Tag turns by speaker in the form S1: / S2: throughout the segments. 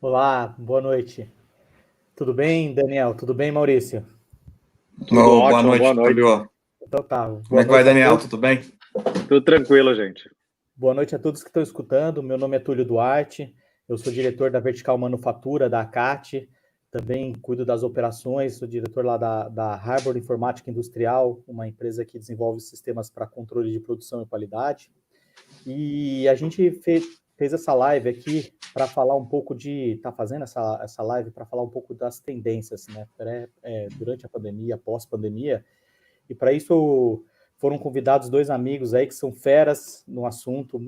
S1: Olá, boa noite. Tudo bem, Daniel? Tudo bem, Maurício?
S2: Tudo
S3: Boa
S2: ótimo, boa
S3: noite,
S2: noite.
S3: Túlio.
S1: Então tá.
S3: Como
S1: Boa
S3: é que vai,
S1: noite a
S3: Daniel?
S1: todos.
S3: Tudo bem?
S2: Tudo tranquilo, gente.
S1: Boa noite a todos que estão escutando. Meu nome é Túlio Duarte. Eu sou diretor da Vertical Manufatura da ACAT. Também cuido das operações. Sou diretor lá da Harbor Informática Industrial, uma empresa que desenvolve sistemas para controle de produção e qualidade. E a gente fez essa live aqui para falar um pouco está fazendo essa live para falar um pouco das tendências, né? Durante a pandemia, pós-pandemia. E para isso foram convidados dois amigos aí que são feras no assunto,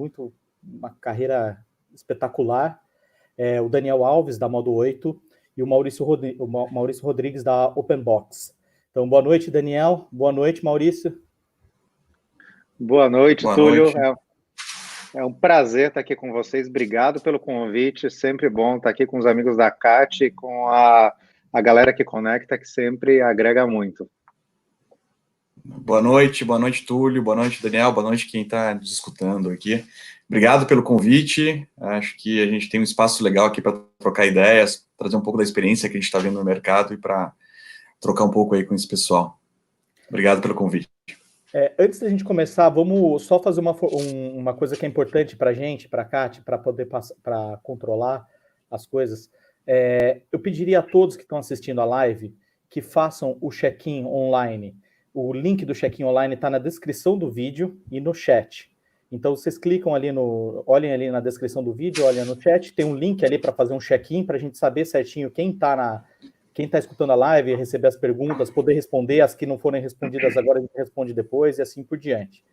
S1: uma carreira espetacular. O Daniel Alves, da Modo 8, e o Maurício Rodrigues, da Openbox. Então, boa noite, Daniel. Boa noite, Maurício.
S2: Boa noite,
S3: Boa
S2: Túlio.
S3: noite.
S2: É um prazer estar aqui com vocês. Obrigado pelo convite. Sempre bom estar aqui com os amigos da CAT, com a galera que conecta, que sempre agrega muito.
S3: Boa noite, Túlio. Boa noite, Daniel. Boa noite quem está nos escutando aqui. Obrigado pelo convite. Acho que a gente tem um espaço legal aqui para trocar ideias, trazer um pouco da experiência que a gente está vendo no mercado e para trocar um pouco aí com esse pessoal. Obrigado pelo convite.
S1: Antes da gente começar, vamos só fazer uma coisa que é importante para a gente, para a CAT, para poder para controlar as coisas. Eu pediria a todos que estão assistindo a live que façam o check-in online. O link do check-in online está na descrição do vídeo e no chat. Então, vocês clicam ali olhem ali na descrição do vídeo, olhem no chat, tem um link ali para fazer um check-in, para a gente saber certinho quem está escutando a live, receber as perguntas, poder responder, as que não forem respondidas agora, a gente responde depois, e assim por diante.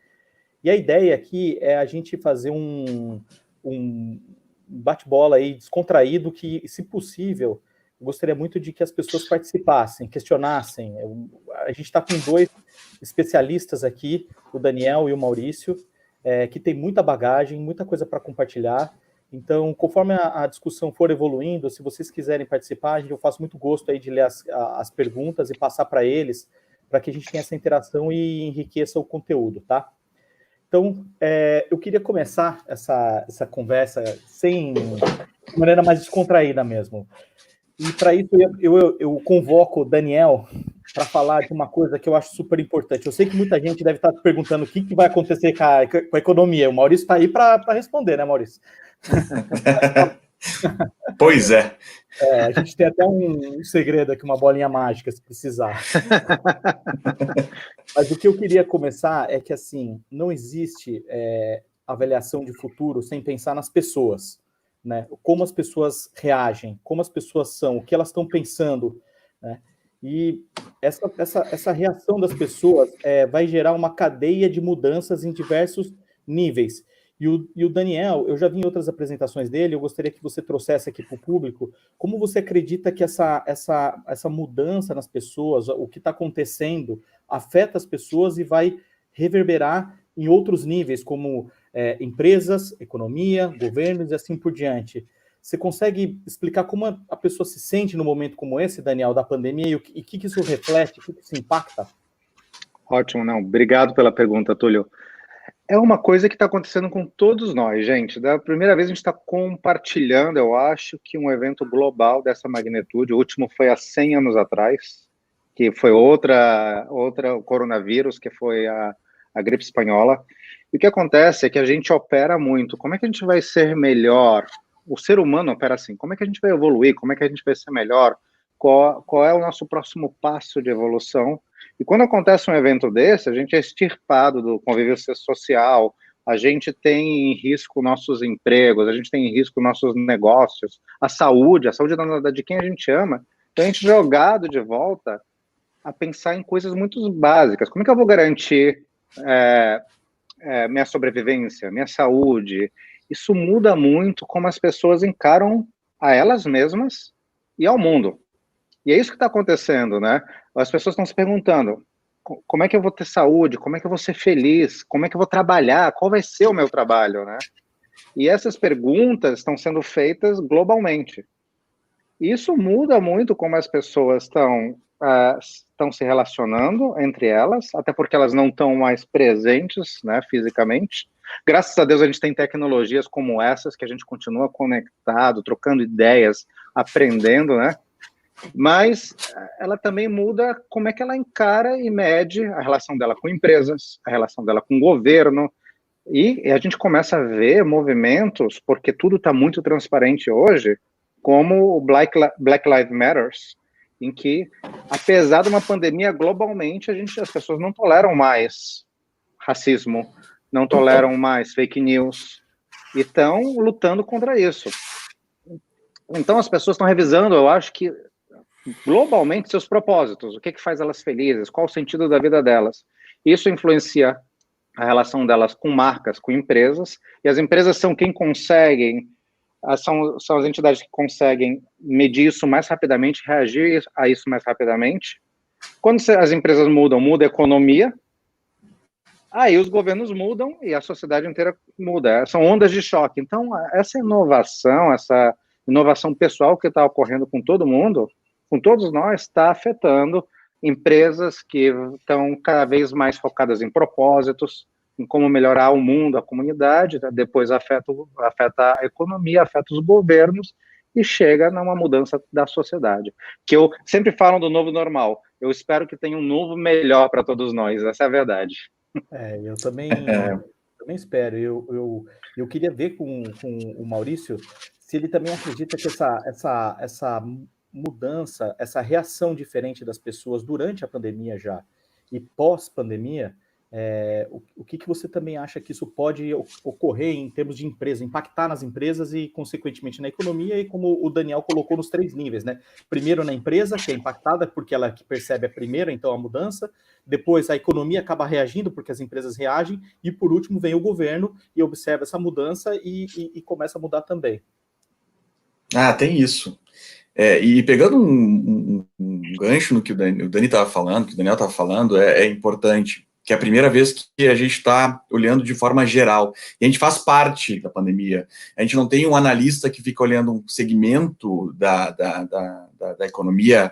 S1: E a ideia aqui é a gente fazer um bate-bola aí descontraído que, se possível, eu gostaria muito de que as pessoas participassem, questionassem. A gente está com dois especialistas aqui, o Daniel e o Maurício, que tem muita bagagem, muita coisa para compartilhar. Então, conforme a discussão for evoluindo, se vocês quiserem participar, eu faço muito gosto aí de ler as perguntas e passar para eles, para que a gente tenha essa interação e enriqueça o conteúdo, tá? Então, eu queria começar essa conversa de maneira mais descontraída mesmo. E para isso eu convoco o Daniel para falar de uma coisa que eu acho super importante. Eu sei que muita gente deve estar perguntando o que vai acontecer com a economia. O Maurício está aí para responder, né, Maurício?
S3: Pois é.
S1: A gente tem até um segredo aqui, uma bolinha mágica, se precisar. Mas o que eu queria começar é que, assim, não existe avaliação de futuro sem pensar nas pessoas, né? Como as pessoas reagem, como as pessoas são, o que elas estão pensando, né? E essa reação das pessoas vai gerar uma cadeia de mudanças em diversos níveis. E o Daniel, eu já vi em outras apresentações dele, eu gostaria que você trouxesse aqui para o público, como você acredita que essa mudança nas pessoas, o que está acontecendo, afeta as pessoas e vai reverberar em outros níveis, como empresas, economia, governos e assim por diante. Você consegue explicar como a pessoa se sente no momento como esse, Daniel, da pandemia, e o que isso reflete, o que isso impacta?
S2: Ótimo, não. Obrigado pela pergunta, Túlio. É uma coisa que está acontecendo com todos nós, gente. Da primeira vez a gente está compartilhando, eu acho, que um evento global dessa magnitude. O último foi há 100 anos atrás, que foi outra coronavírus, que foi a gripe espanhola. E o que acontece é que a gente opera muito. Como é que a gente vai ser melhor? O ser humano opera assim. Como é que a gente vai evoluir? Como é que a gente vai ser melhor? Qual é o nosso próximo passo de evolução? E quando acontece um evento desse, a gente é extirpado do convívio social, a gente tem em risco nossos empregos, a gente tem em risco nossos negócios, a saúde de quem a gente ama. Então a gente é jogado de volta a pensar em coisas muito básicas. Como é que eu vou garantir minha sobrevivência, minha saúde? Isso muda muito como as pessoas encaram a elas mesmas e ao mundo. E é isso que está acontecendo, né? As pessoas estão se perguntando, como é que eu vou ter saúde? Como é que eu vou ser feliz? Como é que eu vou trabalhar? Qual vai ser o meu trabalho, né? E essas perguntas estão sendo feitas globalmente. E isso muda muito como as pessoas estão se relacionando entre elas, até porque elas não estão mais presentes, né, fisicamente. Graças a Deus a gente tem tecnologias como essas, que a gente continua conectado, trocando ideias, aprendendo, né? Mas ela também muda como é que ela encara e mede a relação dela com empresas, a relação dela com o governo, e a gente começa a ver movimentos, porque tudo está muito transparente hoje, como o Black Lives Matter, em que, apesar de uma pandemia globalmente, as pessoas não toleram mais racismo, não toleram mais fake news, e estão lutando contra isso. Então as pessoas estão revisando, eu acho que globalmente seus propósitos, o que faz elas felizes, qual o sentido da vida delas. Isso influencia a relação delas com marcas, com empresas, e as empresas são quem conseguem, são as entidades que conseguem medir isso mais rapidamente, reagir a isso mais rapidamente. Quando as empresas mudam, muda a economia, aí os governos mudam e a sociedade inteira muda. São ondas de choque. Então, essa inovação pessoal que está ocorrendo com todo mundo, com todos nós, está afetando empresas que estão cada vez mais focadas em propósitos, em como melhorar o mundo, a comunidade, depois afeta a economia, afeta os governos e chega numa mudança da sociedade. Que eu sempre falo do novo normal. Eu espero que tenha um novo melhor para todos nós, essa é a verdade.
S1: Eu também espero. Eu queria ver com o Maurício se ele também acredita que essa mudança, essa reação diferente das pessoas durante a pandemia já e pós-pandemia, o que você também acha que isso pode ocorrer em termos de empresa, impactar nas empresas e, consequentemente, na economia, e como o Daniel colocou nos 3 níveis, né? Primeiro na empresa, que é impactada porque ela que percebe a primeira, então, a mudança. Depois a economia acaba reagindo porque as empresas reagem. E, por último, vem o governo e observa essa mudança e começa a mudar também.
S3: Tem isso. E pegando um gancho no que o Dani estava falando, que o Daniel estava falando, é importante, que é a primeira vez que a gente está olhando de forma geral, e a gente faz parte da pandemia. A gente não tem um analista que fica olhando um segmento da economia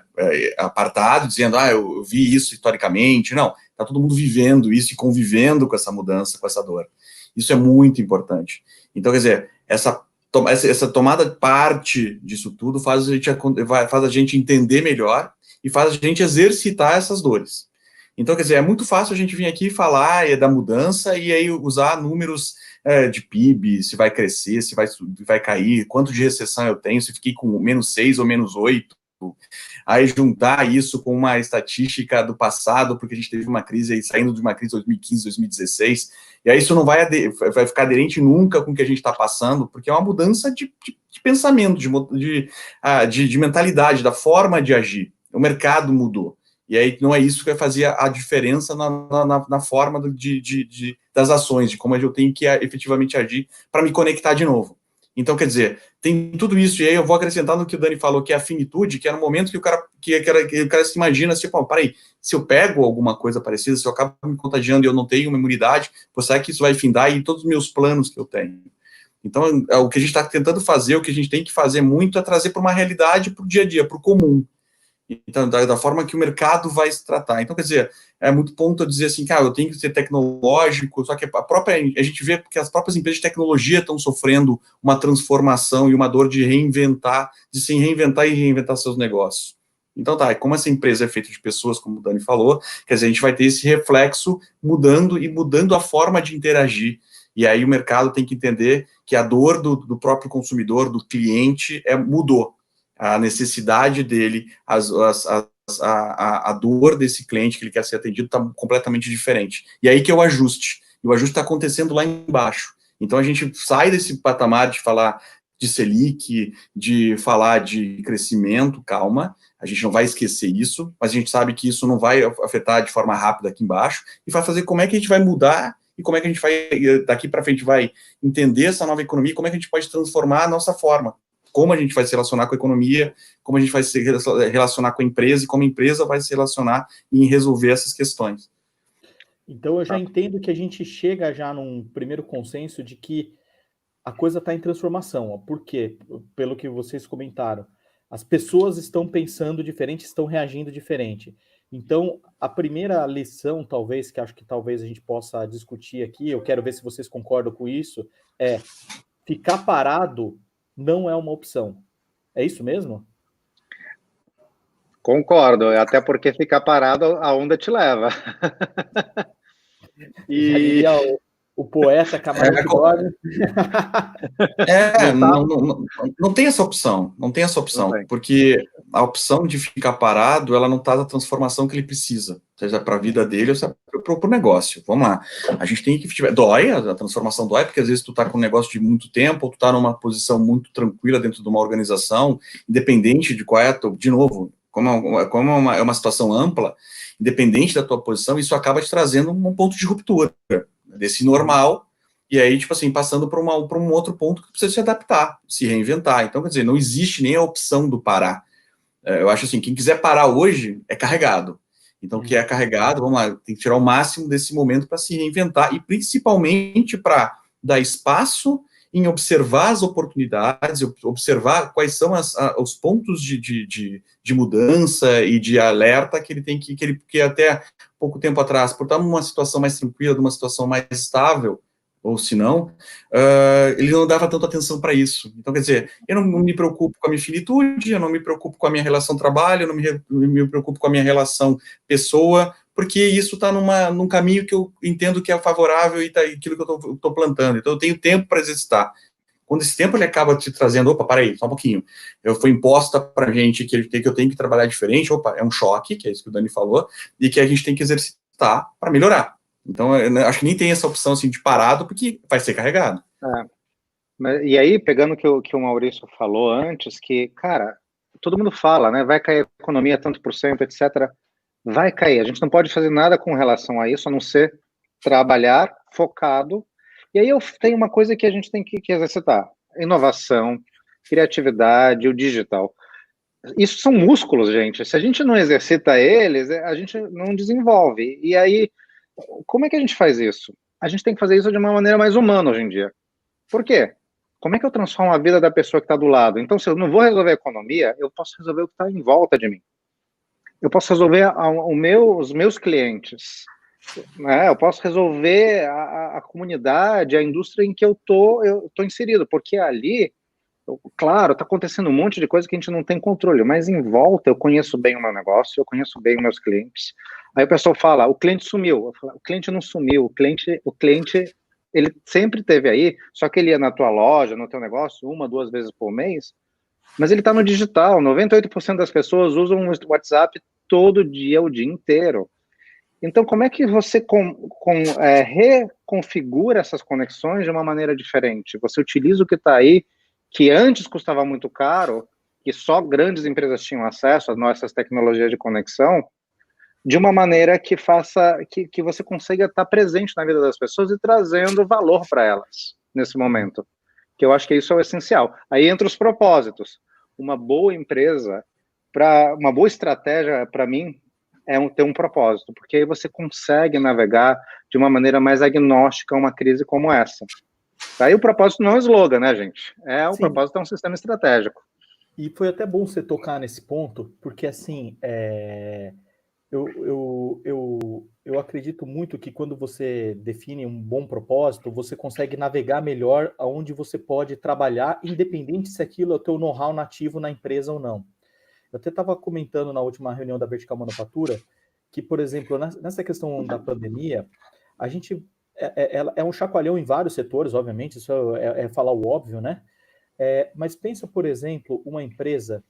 S3: apartado, dizendo, eu vi isso historicamente. Não, está todo mundo vivendo isso e convivendo com essa mudança, com essa dor. Isso é muito importante. Então, quer dizer, essa tomada de parte disso tudo faz a gente entender melhor e faz a gente exercitar essas dores. Então, quer dizer, é muito fácil a gente vir aqui falar da mudança e aí usar números de PIB, se vai crescer, se vai cair, quanto de recessão eu tenho, se fiquei com -6 ou -8, aí juntar isso com uma estatística do passado, porque a gente teve uma crise aí, saindo de uma crise de 2015, 2016, e aí isso não vai ficar aderente nunca com o que a gente está passando, porque é uma mudança de pensamento, de mentalidade, da forma de agir. O mercado mudou. E aí não é isso que vai fazer a diferença na forma das ações, de como eu tenho que efetivamente agir para me conectar de novo. Então, quer dizer, tem tudo isso, e aí eu vou acrescentar no que o Dani falou, que é a finitude, que é no momento que o cara se imagina assim, peraí, se eu pego alguma coisa parecida, se eu acabo me contagiando e eu não tenho uma imunidade, será que isso vai findar em todos os meus planos que eu tenho? Então, o que a gente está tentando fazer, o que a gente tem que fazer muito é trazer para uma realidade, para o dia a dia, para o comum. Então, da forma que o mercado vai se tratar. Então, quer dizer, é muito ponto a dizer assim, eu tenho que ser tecnológico, só que a gente vê que as próprias empresas de tecnologia estão sofrendo uma transformação e uma dor de se reinventar e reinventar seus negócios. Então, como essa empresa é feita de pessoas, como o Dani falou, quer dizer, a gente vai ter esse reflexo mudando a forma de interagir. E aí o mercado tem que entender que a dor do próprio consumidor, do cliente, mudou. A necessidade dele, a dor desse cliente que ele quer ser atendido está completamente diferente. E aí que é o ajuste. E o ajuste está acontecendo lá embaixo. Então a gente sai desse patamar de falar de Selic, de falar de crescimento, calma, a gente não vai esquecer isso, mas a gente sabe que isso não vai afetar de forma rápida aqui embaixo, e vai fazer como é que a gente vai mudar e como é que a gente vai, daqui para frente, vai entender essa nova economia, como é que a gente pode transformar a nossa forma. Como a gente vai se relacionar com a economia, como a gente vai se relacionar com a empresa e como a empresa vai se relacionar em resolver essas questões.
S1: Então, eu já entendo que a gente chega já num primeiro consenso de que a coisa está em transformação. Por quê? Pelo que vocês comentaram. As pessoas estão pensando diferente, estão reagindo diferente. Então, a primeira lição, talvez, que acho que talvez a gente possa discutir aqui, eu quero ver se vocês concordam com isso, é ficar parado não é uma opção. É isso mesmo?
S2: Concordo, até porque ficar parado, a onda te leva.
S1: Já diria o poeta Camarão que dorme.
S3: Não tem essa opção, porque a opção de ficar parado, ela não traz a transformação que ele precisa, seja para a vida dele ou seja para o negócio. Vamos lá, a gente tem que, dói, a transformação dói, porque às vezes tu tá com um negócio de muito tempo, ou tu tá numa posição muito tranquila dentro de uma organização, independente de qual é de novo, como é uma situação ampla, independente da tua posição, isso acaba te trazendo um ponto de ruptura desse normal. E aí, tipo assim, passando para um outro ponto que precisa se adaptar, se reinventar. Então, quer dizer, não existe nem a opção do parar. Eu acho assim, quem quiser parar hoje é carregado. Então, quem é carregado, vamos lá, tem que tirar o máximo desse momento para se reinventar e principalmente para dar espaço em observar as oportunidades, observar quais são os pontos de mudança e de alerta que ele tem que até pouco tempo atrás, por estar numa situação mais tranquila, numa situação mais estável, ou se não, ele não dava tanta atenção para isso. Então, quer dizer, eu não me preocupo com a minha finitude, eu não me preocupo com a minha relação trabalho, eu não me preocupo com a minha relação pessoa, porque isso está num caminho que eu entendo que é favorável e tá aquilo que eu estou plantando. Então, eu tenho tempo para exercitar. Quando esse tempo ele acaba te trazendo, opa, para aí, só um pouquinho, foi imposta para a gente que eu tenho que trabalhar diferente, opa, é um choque, que é isso que o Dani falou, e que a gente tem que exercitar para melhorar. Então, eu acho que nem tem essa opção assim, de parado, porque vai ser carregado.
S2: E aí, pegando o que o Maurício falou antes, que, cara, todo mundo fala, né? Vai cair a economia tanto por cento, etc. Vai cair. A gente não pode fazer nada com relação a isso, a não ser trabalhar focado. E aí eu tenho uma coisa que a gente tem que exercitar: inovação, criatividade, o digital. Isso são músculos, gente. Se a gente não exercita eles, a gente não desenvolve. E aí, como é que a gente faz isso? A gente tem que fazer isso de uma maneira mais humana hoje em dia. Por quê? Como é que eu transformo a vida da pessoa que está do lado? Então, se eu não vou resolver a economia, eu posso resolver o que está em volta de mim. Eu posso resolver os meus clientes. Né? Eu posso resolver a comunidade, a indústria em que eu tô inserido. Porque ali, claro, está acontecendo um monte de coisa que a gente não tem controle, mas em volta eu conheço bem o meu negócio, eu conheço bem os meus clientes. Aí o pessoal fala, o cliente sumiu. Eu falo, o cliente não sumiu, o cliente ele sempre esteve aí, só que ele ia na tua loja, no teu negócio, 1, 2 vezes por mês, mas ele está no digital. 98% das pessoas usam o WhatsApp todo dia, o dia inteiro. Então, como é que você reconfigura essas conexões de uma maneira diferente? Você utiliza o que está aí, que antes custava muito caro, que só grandes empresas tinham acesso às nossas tecnologias de conexão, de uma maneira que faça que você consiga estar presente na vida das pessoas e trazendo valor para elas nesse momento. Que eu acho que isso é o essencial. Aí entra os propósitos. Uma boa empresa, uma boa estratégia, para mim, é ter um propósito, porque aí você consegue navegar de uma maneira mais agnóstica a uma crise como essa. Aí o propósito não é um slogan, né, gente? O propósito é um sistema estratégico.
S1: E foi até bom você tocar nesse ponto, porque, assim, eu acredito muito que quando você define um bom propósito, você consegue navegar melhor aonde você pode trabalhar, independente se aquilo é o teu know-how nativo na empresa ou não. Eu até estava comentando na última reunião da Vertical Manufatura que, por exemplo, nessa questão da pandemia, a gente é um chacoalhão em vários setores, obviamente, isso é falar o óbvio, né? Mas pensa, por exemplo, uma empresa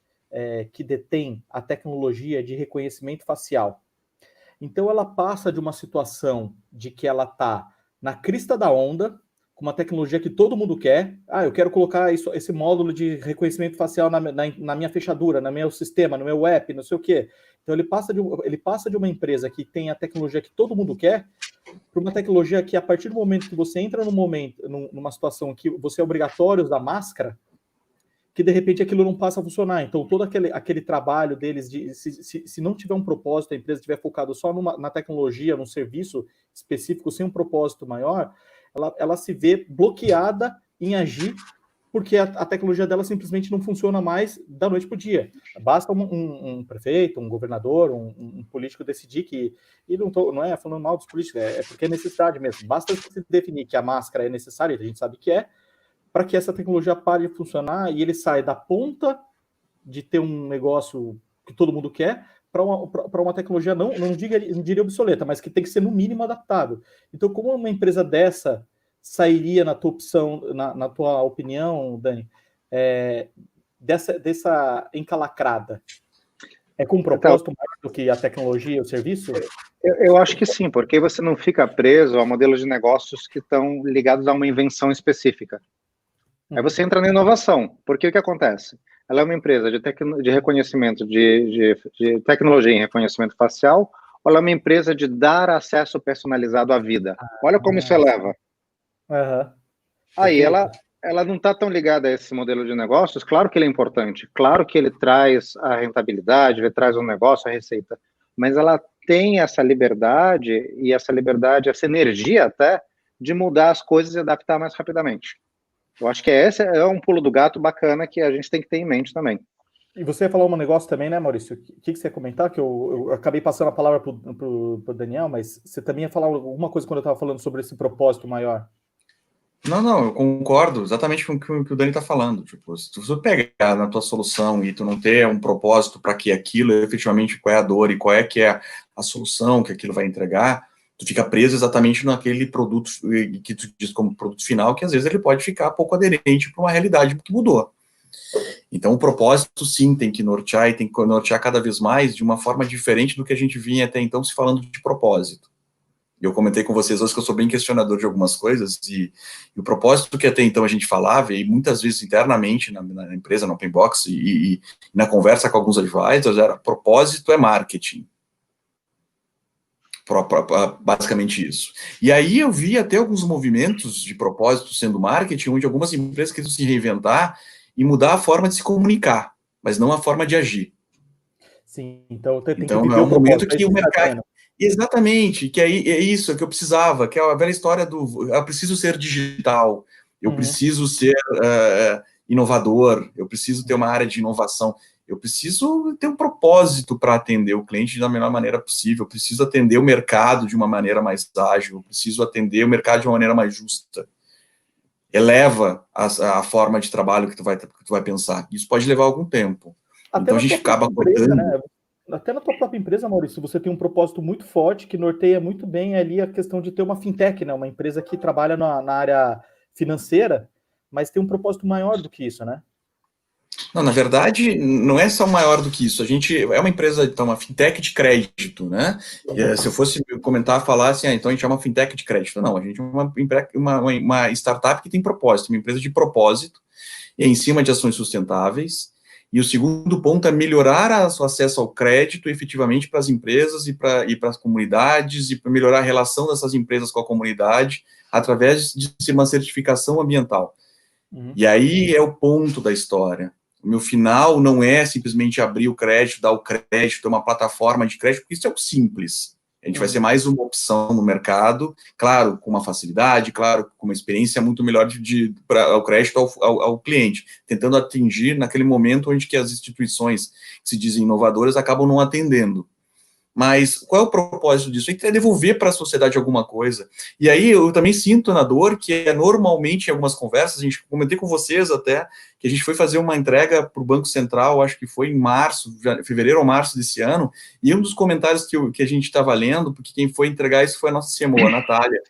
S1: que detém a tecnologia de reconhecimento facial. Então, ela passa de uma situação de que ela está na crista da onda, com uma tecnologia que todo mundo quer. Eu quero colocar esse módulo de reconhecimento facial na minha fechadura, no meu sistema, no meu app, não sei o quê. Então, ele passa de uma empresa que tem a tecnologia que todo mundo quer para uma tecnologia que, a partir do momento que você entra numa situação que você é obrigatório usar máscara, que de repente aquilo não passa a funcionar. Então, todo aquele trabalho deles, se não tiver um propósito, a empresa estiver focada só na tecnologia, num serviço específico, sem um propósito maior, ela se vê bloqueada em agir porque a tecnologia dela simplesmente não funciona mais da noite para o dia. Basta um prefeito, um governador, um político decidir que, e não é falando mal dos políticos, é porque é necessidade mesmo. Basta se definir que a máscara é necessária, a gente sabe que é, para que essa tecnologia pare de funcionar e ele saia da ponta de ter um negócio que todo mundo quer para uma tecnologia não diria obsoleta, mas que tem que ser no mínimo adaptável. Então, como uma empresa dessa sairia na tua opção, na tua opinião, Dani, dessa encalacrada? É com um propósito mais do que a tecnologia e o serviço?
S2: Eu acho que sim, porque você não fica preso a modelos de negócios que estão ligados a uma invenção específica. Aí você entra na inovação, porque o que acontece? Ela é uma empresa de reconhecimento de tecnologia em reconhecimento facial, ou ela é uma empresa de dar acesso personalizado à vida? Olha como isso eleva.
S1: Uhum.
S2: Aí ela não está tão ligada a esse modelo de negócios. Claro que ele é importante, claro que ele traz a rentabilidade, ele traz um negócio, a receita, mas ela tem essa liberdade, essa energia até, de mudar as coisas e adaptar mais rapidamente. Eu acho que esse é um pulo do gato bacana que a gente tem que ter em mente também.
S1: E você ia falar um negócio também, né, Maurício? O que você ia comentar? Que eu acabei passando a palavra para o Daniel, mas você também ia falar alguma coisa quando eu estava falando sobre esse propósito maior.
S3: Não, eu concordo exatamente com o que o Dani está falando. Tipo, se tu pegar na tua solução e tu não ter um propósito para que aquilo, efetivamente, qual é a dor e qual é que é a solução que aquilo vai entregar, tu fica preso exatamente naquele produto que tu diz como produto final, que às vezes ele pode ficar pouco aderente para uma realidade que mudou. Então, o propósito, sim, tem que nortear, e tem que nortear cada vez mais de uma forma diferente do que a gente vinha até então se falando de propósito. E eu comentei com vocês hoje que eu sou bem questionador de algumas coisas, e o propósito que até então a gente falava, e muitas vezes internamente na empresa, na Open Box, e na conversa com alguns advisors, era propósito é marketing. Basicamente isso. E aí eu vi até alguns movimentos de propósito sendo marketing, onde algumas empresas queriam se reinventar e mudar a forma de se comunicar, mas não a forma de agir.
S1: Sim, então tem
S3: então,
S1: que viver
S3: é um momento que o
S1: mercado...
S3: mercado... Exatamente, que aí é isso que eu precisava, que é a velha história do eu preciso ser digital, eu preciso ser inovador, eu preciso ter uma área de inovação, eu preciso ter um propósito para atender o cliente da melhor maneira possível, eu preciso atender o mercado de uma maneira mais ágil, eu preciso atender o mercado de uma maneira mais justa. Eleva a forma de trabalho que tu vai pensar. Isso pode levar algum tempo.
S1: Até
S3: então a gente acaba acordando...
S1: Né? Até na tua própria empresa, Maurício, você tem um propósito muito forte que norteia muito bem ali a questão de ter uma fintech, né? Uma empresa que trabalha na área financeira, mas tem um propósito maior do que isso, né?
S3: Não, na verdade, não é só maior do que isso. A gente é uma empresa, então, uma fintech de crédito, né? Se eu fosse comentar, falar assim, então a gente é uma fintech de crédito. Não, a gente é uma startup que tem propósito, uma empresa de propósito, e é em cima de ações sustentáveis. E o segundo ponto é melhorar o acesso ao crédito efetivamente para as empresas e para as comunidades, e para melhorar a relação dessas empresas com a comunidade através de uma certificação ambiental. E aí é o ponto da história. O meu final não é simplesmente abrir o crédito, dar o crédito, ter uma plataforma de crédito, porque isso é o simples. A gente vai ser mais uma opção no mercado, claro, com uma facilidade, claro, com uma experiência muito melhor para o crédito ao cliente, tentando atingir naquele momento onde que as instituições que se dizem inovadoras acabam não atendendo. Mas qual é o propósito disso? É devolver para a sociedade alguma coisa. E aí eu também sinto na dor que normalmente em algumas conversas, a gente comentei com vocês até, que a gente foi fazer uma entrega para o Banco Central, acho que foi em fevereiro ou março desse ano, e um dos comentários que a gente estava lendo, porque quem foi entregar isso foi a nossa CMO, a Natália.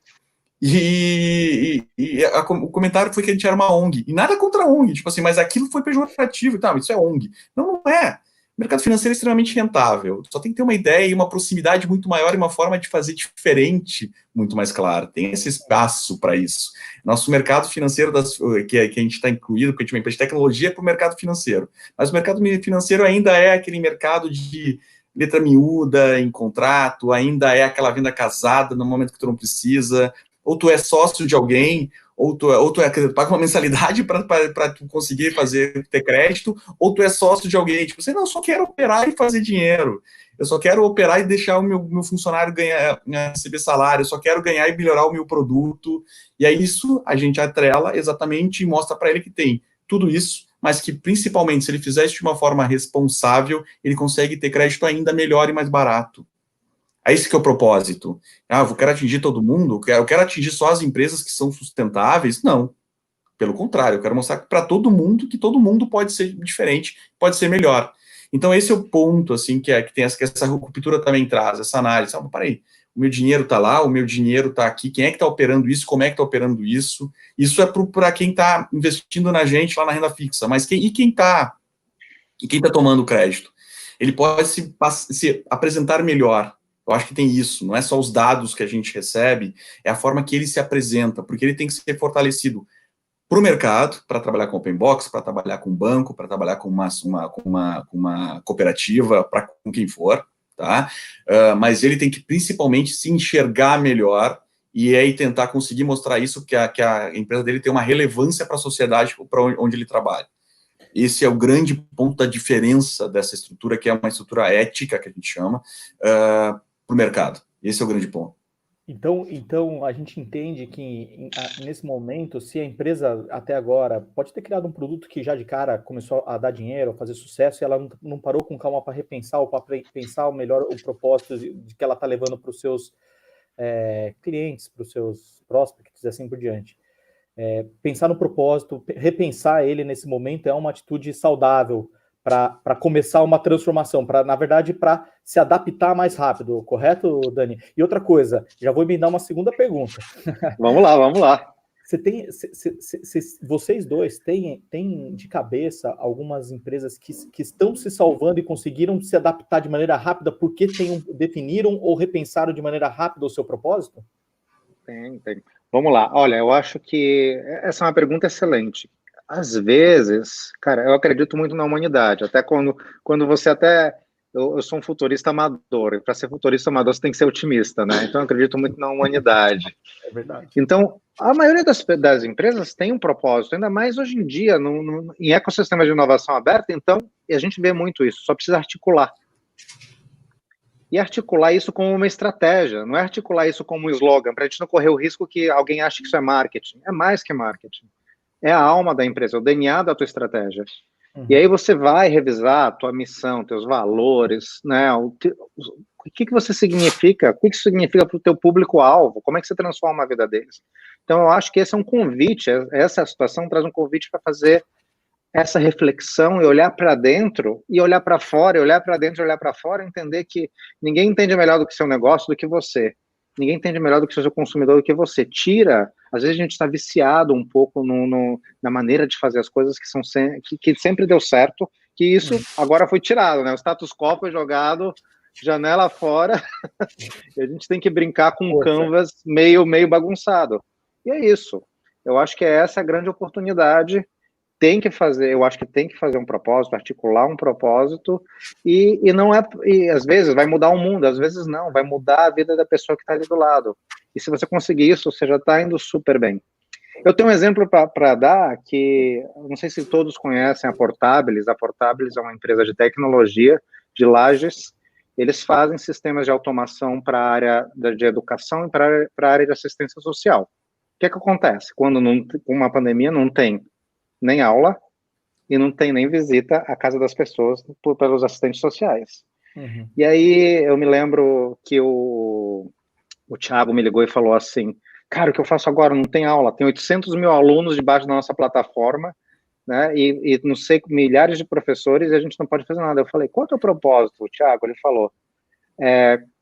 S3: O comentário foi que a gente era uma ONG, e nada contra a ONG, tipo assim, mas aquilo foi pejorativo e tal, isso é ONG. Não é. O mercado financeiro é extremamente rentável, só tem que ter uma ideia e uma proximidade muito maior e uma forma de fazer diferente muito mais clara. Tem esse espaço para isso. Nosso mercado financeiro, que a gente está incluído, porque a gente é uma empresa de tecnologia para o mercado financeiro, mas o mercado financeiro ainda é aquele mercado de letra miúda em contrato, ainda é aquela venda casada no momento que tu não precisa, ou tu é sócio de alguém, ou tu paga uma mensalidade para tu conseguir ter crédito, ou tu é sócio de alguém, tipo, você não, só quero operar e fazer dinheiro, eu só quero operar e deixar o meu funcionário receber salário, eu só quero ganhar e melhorar o meu produto, e aí isso a gente atrela exatamente e mostra para ele que tem tudo isso, mas que, principalmente, se ele fizer isso de uma forma responsável, ele consegue ter crédito ainda melhor e mais barato. É esse que é o propósito. Eu quero atingir todo mundo? Eu quero atingir só as empresas que são sustentáveis? Não. Pelo contrário, eu quero mostrar para todo mundo que todo mundo pode ser diferente, pode ser melhor. Então, esse é o ponto, assim, que tem essa ruptura também traz, essa análise. Peraí, o meu dinheiro está lá, o meu dinheiro está aqui, quem é que está operando isso, como é que está operando isso? Isso é para quem está investindo na gente lá na renda fixa, mas quem está tomando crédito? Ele pode se apresentar melhor. Eu acho que tem isso, não é só os dados que a gente recebe, é a forma que ele se apresenta, porque ele tem que ser fortalecido para o mercado, para trabalhar com open box, para trabalhar com banco, para trabalhar com uma cooperativa, com quem for, tá? Mas ele tem que principalmente se enxergar melhor e aí tentar conseguir mostrar isso, que a empresa dele tem uma relevância para a sociedade para onde ele trabalha. Esse é o grande ponto da diferença dessa estrutura, que é uma estrutura ética, que a gente chama, para o mercado. Esse é o grande ponto.
S1: Então, a gente entende que, nesse momento, se a empresa, até agora, pode ter criado um produto que já de cara começou a dar dinheiro, a fazer sucesso, e ela não parou com calma para repensar ou para pensar melhor o propósito de que ela está levando para os seus clientes, para os seus prospects, assim por diante. Pensar no propósito, repensar ele nesse momento é uma atitude saudável para começar uma transformação, na verdade, para se adaptar mais rápido, correto, Dani? E outra coisa, já vou me dar uma segunda pergunta.
S2: Vamos lá.
S1: Vocês dois têm de cabeça algumas empresas que estão se salvando e conseguiram se adaptar de maneira rápida porque definiram ou repensaram de maneira rápida o seu propósito?
S2: Tem. Vamos lá. Olha, eu acho que essa é uma pergunta excelente. Às vezes, cara, eu acredito muito na humanidade. Até quando você eu sou um futurista amador, e para ser futurista amador você tem que ser otimista, né? Então eu acredito muito na humanidade.
S1: É verdade.
S2: Então, a maioria das empresas tem um propósito, ainda mais hoje em dia, em ecossistemas de inovação aberta, então, e a gente vê muito isso, só precisa articular. E articular isso como uma estratégia, não é articular isso como um slogan, para a gente não correr o risco que alguém ache que isso é marketing. É mais que marketing. É a alma da empresa, é o DNA da tua estratégia. Uhum. E aí você vai revisar a tua missão, teus valores, né? O que você significa, o que isso significa para o teu público-alvo, como é que você transforma a vida deles. Então, eu acho que esse é um convite, essa situação traz um convite para fazer essa reflexão e olhar para dentro e olhar para fora, e olhar para dentro e olhar para fora, entender que ninguém entende melhor do que seu negócio do que você. Ninguém entende melhor do que o seu consumidor do que você. Às vezes a gente está viciado um pouco na maneira de fazer as coisas que sempre deu certo, que isso agora foi tirado, né? O status quo foi jogado janela fora e a gente tem que brincar com um canvas meio bagunçado. E é isso. Eu acho que essa é a grande oportunidade. Eu acho que tem que fazer um propósito, articular um propósito, e às vezes vai mudar o mundo, às vezes não, vai mudar a vida da pessoa que está ali do lado. E se você conseguir isso, você já está indo super bem. Eu tenho um exemplo para dar que, não sei se todos conhecem a Portabilis. A Portabilis é uma empresa de tecnologia de Lages. Eles fazem sistemas de automação para a área de educação e para a área de assistência social. O que acontece? Quando com uma pandemia não tem nem aula e não tem nem visita à casa das pessoas pelos assistentes sociais. Uhum. E aí eu me lembro que o Thiago me ligou e falou assim, cara, o que eu faço agora? Não tem aula, tem 800 mil alunos debaixo da nossa plataforma, né, e não sei, milhares de professores, e a gente não pode fazer nada. Eu falei, qual é o teu propósito, Thiago? Ele falou,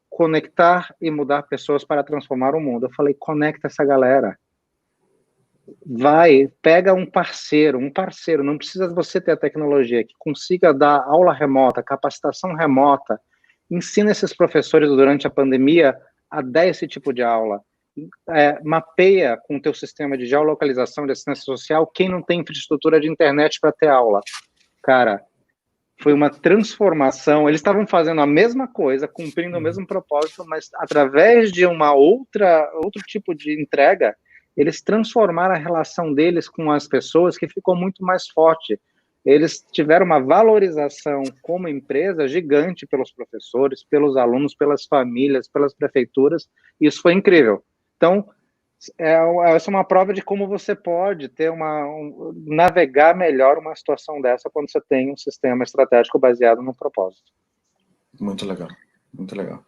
S2: conectar e mudar pessoas para transformar o mundo. Eu falei, conecta essa galera. Pega um parceiro, não precisa você ter a tecnologia, que consiga dar aula remota, capacitação remota, ensina esses professores durante a pandemia a dar esse tipo de aula, mapeia com o teu sistema de geolocalização de assistência social quem não tem infraestrutura de internet para ter aula. Cara, foi uma transformação, eles estavam fazendo a mesma coisa, cumprindo o mesmo propósito, mas através de outro tipo de entrega, eles transformaram a relação deles com as pessoas, que ficou muito mais forte. Eles tiveram uma valorização como empresa gigante pelos professores, pelos alunos, pelas famílias, pelas prefeituras, e isso foi incrível. Então, Essa é uma prova de como você pode ter navegar melhor uma situação dessa quando você tem um sistema estratégico baseado no propósito.
S3: Muito legal, muito legal.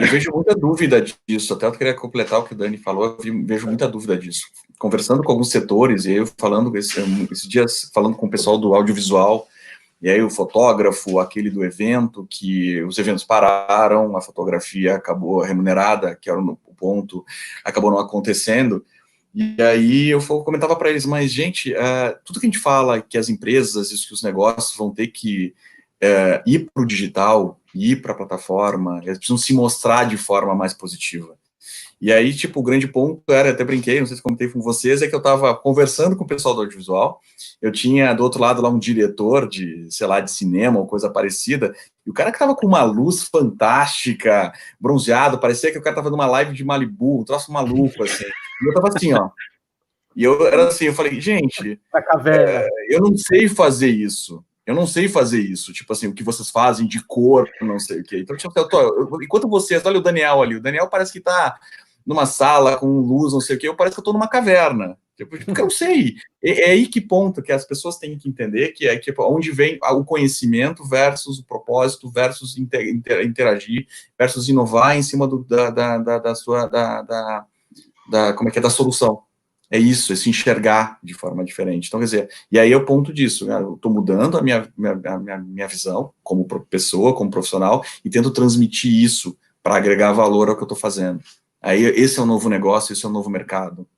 S3: Eu vejo muita dúvida disso, até eu queria completar o que o Dani falou, eu vejo muita dúvida disso. Conversando com alguns setores, e eu falando esses dias, falando com o pessoal do audiovisual, e aí o fotógrafo, aquele do evento, que os eventos pararam, a fotografia acabou remunerada, que era o ponto, acabou não acontecendo, e aí eu comentava para eles, mas gente, tudo que a gente fala, que as empresas, que os negócios vão ter que ir para o digital, ir para a plataforma, eles precisam se mostrar de forma mais positiva. E aí, tipo, o grande ponto era, até brinquei, não sei se comentei com vocês, é que eu estava conversando com o pessoal do audiovisual, eu tinha do outro lado lá um diretor de, sei lá, de cinema ou coisa parecida, e o cara que estava com uma luz fantástica, bronzeado, parecia que o cara estava numa live de Malibu, um troço maluco, assim, e eu estava assim, ó, e eu era assim, eu falei, gente, eu não sei fazer isso. Eu não sei fazer isso, tipo assim, o que vocês fazem de cor, não sei o quê. Então, tipo, enquanto vocês, olha o Daniel ali, o Daniel parece que tá numa sala com luz, não sei o quê, eu parece que eu tô numa caverna. Tipo, porque eu não sei. É aí que ponto que as pessoas têm que entender que é onde vem o conhecimento versus o propósito, versus interagir, versus inovar em cima da solução. É isso, é se enxergar de forma diferente. Então, quer dizer, e aí é o ponto disso, né? Eu estou mudando a minha visão como pessoa, como profissional, e tento transmitir isso para agregar valor ao que eu estou fazendo. Aí esse é o novo negócio, esse é o novo mercado.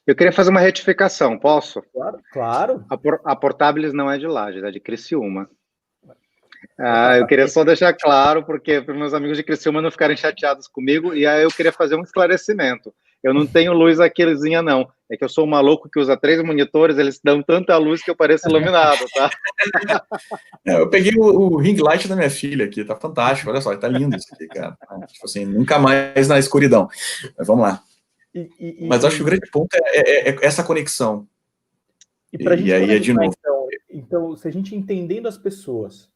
S2: Eu queria fazer uma retificação, posso?
S1: Claro.
S2: A Portabilis não é de Lages, é de Criciúma. Eu queria só deixar claro, porque para meus amigos de Criciúma não ficarem chateados comigo, e aí eu queria fazer um esclarecimento. Eu não tenho luz aquelezinha, não. É que eu sou um maluco que usa 3 monitores, eles dão tanta luz que eu pareço iluminado, tá?
S3: Eu peguei o ring light da minha filha aqui, tá fantástico, olha só, tá lindo isso aqui, cara. Tipo assim, nunca mais na escuridão. Mas vamos lá. Mas acho que o grande ponto é essa conexão.
S1: E para a gente aí de novo. Então, se a gente entendendo as pessoas,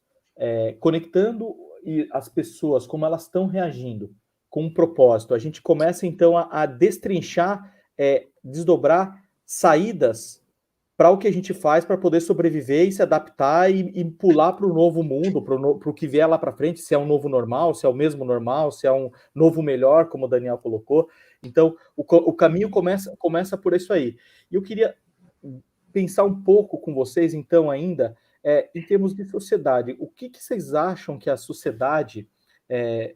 S1: conectando as pessoas, como elas estão reagindo, com um propósito, a gente começa então a destrinchar, desdobrar saídas para o que a gente faz para poder sobreviver e se adaptar e pular para o novo mundo, para o que vier lá para frente, se é um novo normal, se é o mesmo normal, se é um novo melhor, como o Daniel colocou. Então, o caminho começa por isso aí. E eu queria pensar um pouco com vocês, então, ainda, em termos de sociedade. O que vocês acham que a sociedade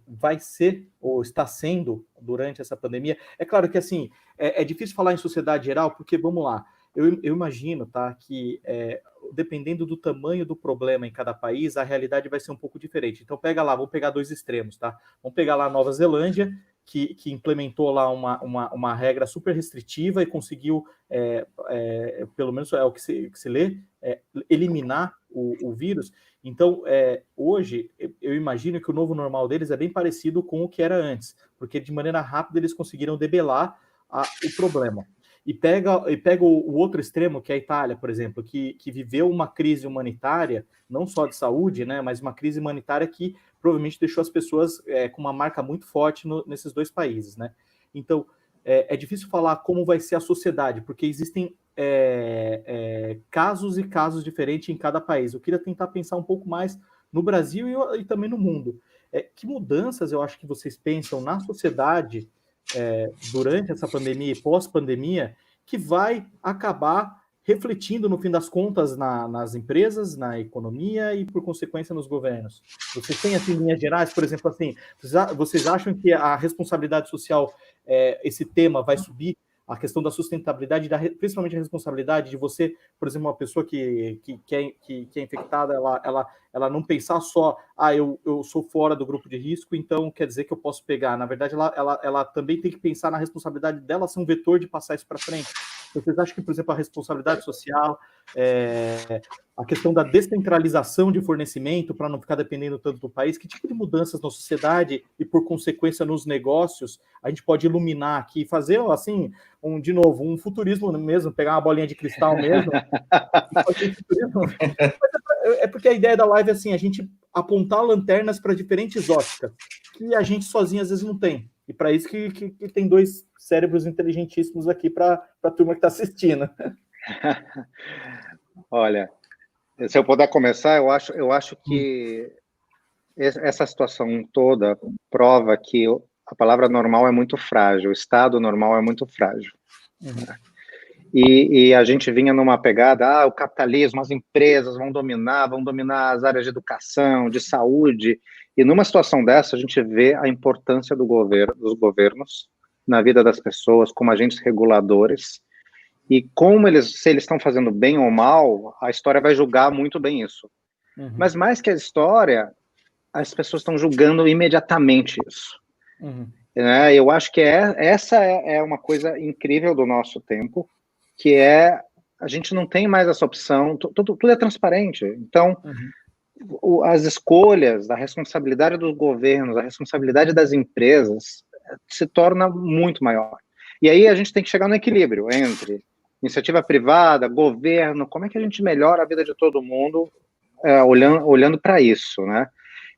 S1: vai ser ou está sendo durante essa pandemia? É claro que, assim, é difícil falar em sociedade geral, porque, vamos lá, eu imagino, tá, que dependendo do tamanho do problema em cada país, a realidade vai ser um pouco diferente. Então, vamos pegar 2 extremos, tá? Vamos pegar lá a Nova Zelândia, que implementou lá uma regra super restritiva e conseguiu, pelo menos é o que se lê, eliminar o vírus. Então, hoje, eu imagino que o novo normal deles é bem parecido com o que era antes, porque de maneira rápida eles conseguiram debelar o problema. E pega o outro extremo, que é a Itália, por exemplo, que viveu uma crise humanitária, não só de saúde, né, mas uma crise humanitária que provavelmente deixou as pessoas com uma marca muito forte nesses 2 países, né? Então, é difícil falar como vai ser a sociedade, porque existem casos e casos diferentes em cada país. Eu queria tentar pensar um pouco mais no Brasil e também no mundo. Que mudanças eu acho que vocês pensam na sociedade durante essa pandemia e pós-pandemia, que vai acabar refletindo, no fim das contas, nas empresas, na economia e, por consequência, nos governos? Vocês têm, assim, linhas gerais, por exemplo, assim, vocês acham que a responsabilidade social, esse tema vai subir? A questão da sustentabilidade, principalmente a responsabilidade de você, por exemplo, uma pessoa que é infectada, ela não pensar só, eu sou fora do grupo de risco, então quer dizer que eu posso pegar. Na verdade, ela também tem que pensar na responsabilidade dela ser um vetor de passar isso para frente. Vocês acham que, por exemplo, a responsabilidade social, a questão da descentralização de fornecimento para não ficar dependendo tanto do país, que tipo de mudanças na sociedade e, por consequência, nos negócios a gente pode iluminar aqui, fazer, assim, de novo, um futurismo mesmo, pegar uma bolinha de cristal mesmo, e fazer futurismo. É porque a ideia da live é assim, a gente apontar lanternas para diferentes óticas, que a gente sozinho às vezes não tem. E para isso que tem dois cérebros inteligentíssimos aqui para a turma que está assistindo.
S2: Olha, se eu puder começar, eu acho que essa situação toda prova que a palavra normal é muito frágil, o estado normal é muito frágil. Né? E a gente vinha numa pegada, o capitalismo, as empresas vão dominar as áreas de educação, de saúde, e numa situação dessa a gente vê a importância dos governos na vida das pessoas como agentes reguladores, e como se eles estão fazendo bem ou mal, a história vai julgar muito bem isso. Mas mais que a história, as pessoas estão julgando imediatamente isso. Eu acho que essa é uma coisa incrível do nosso tempo, que a gente não tem mais essa opção, tudo é transparente. Então, as escolhas, a responsabilidade dos governos, a responsabilidade das empresas se torna muito maior. E aí a gente tem que chegar no equilíbrio entre iniciativa privada, governo, como é que a gente melhora a vida de todo mundo olhando para isso, né?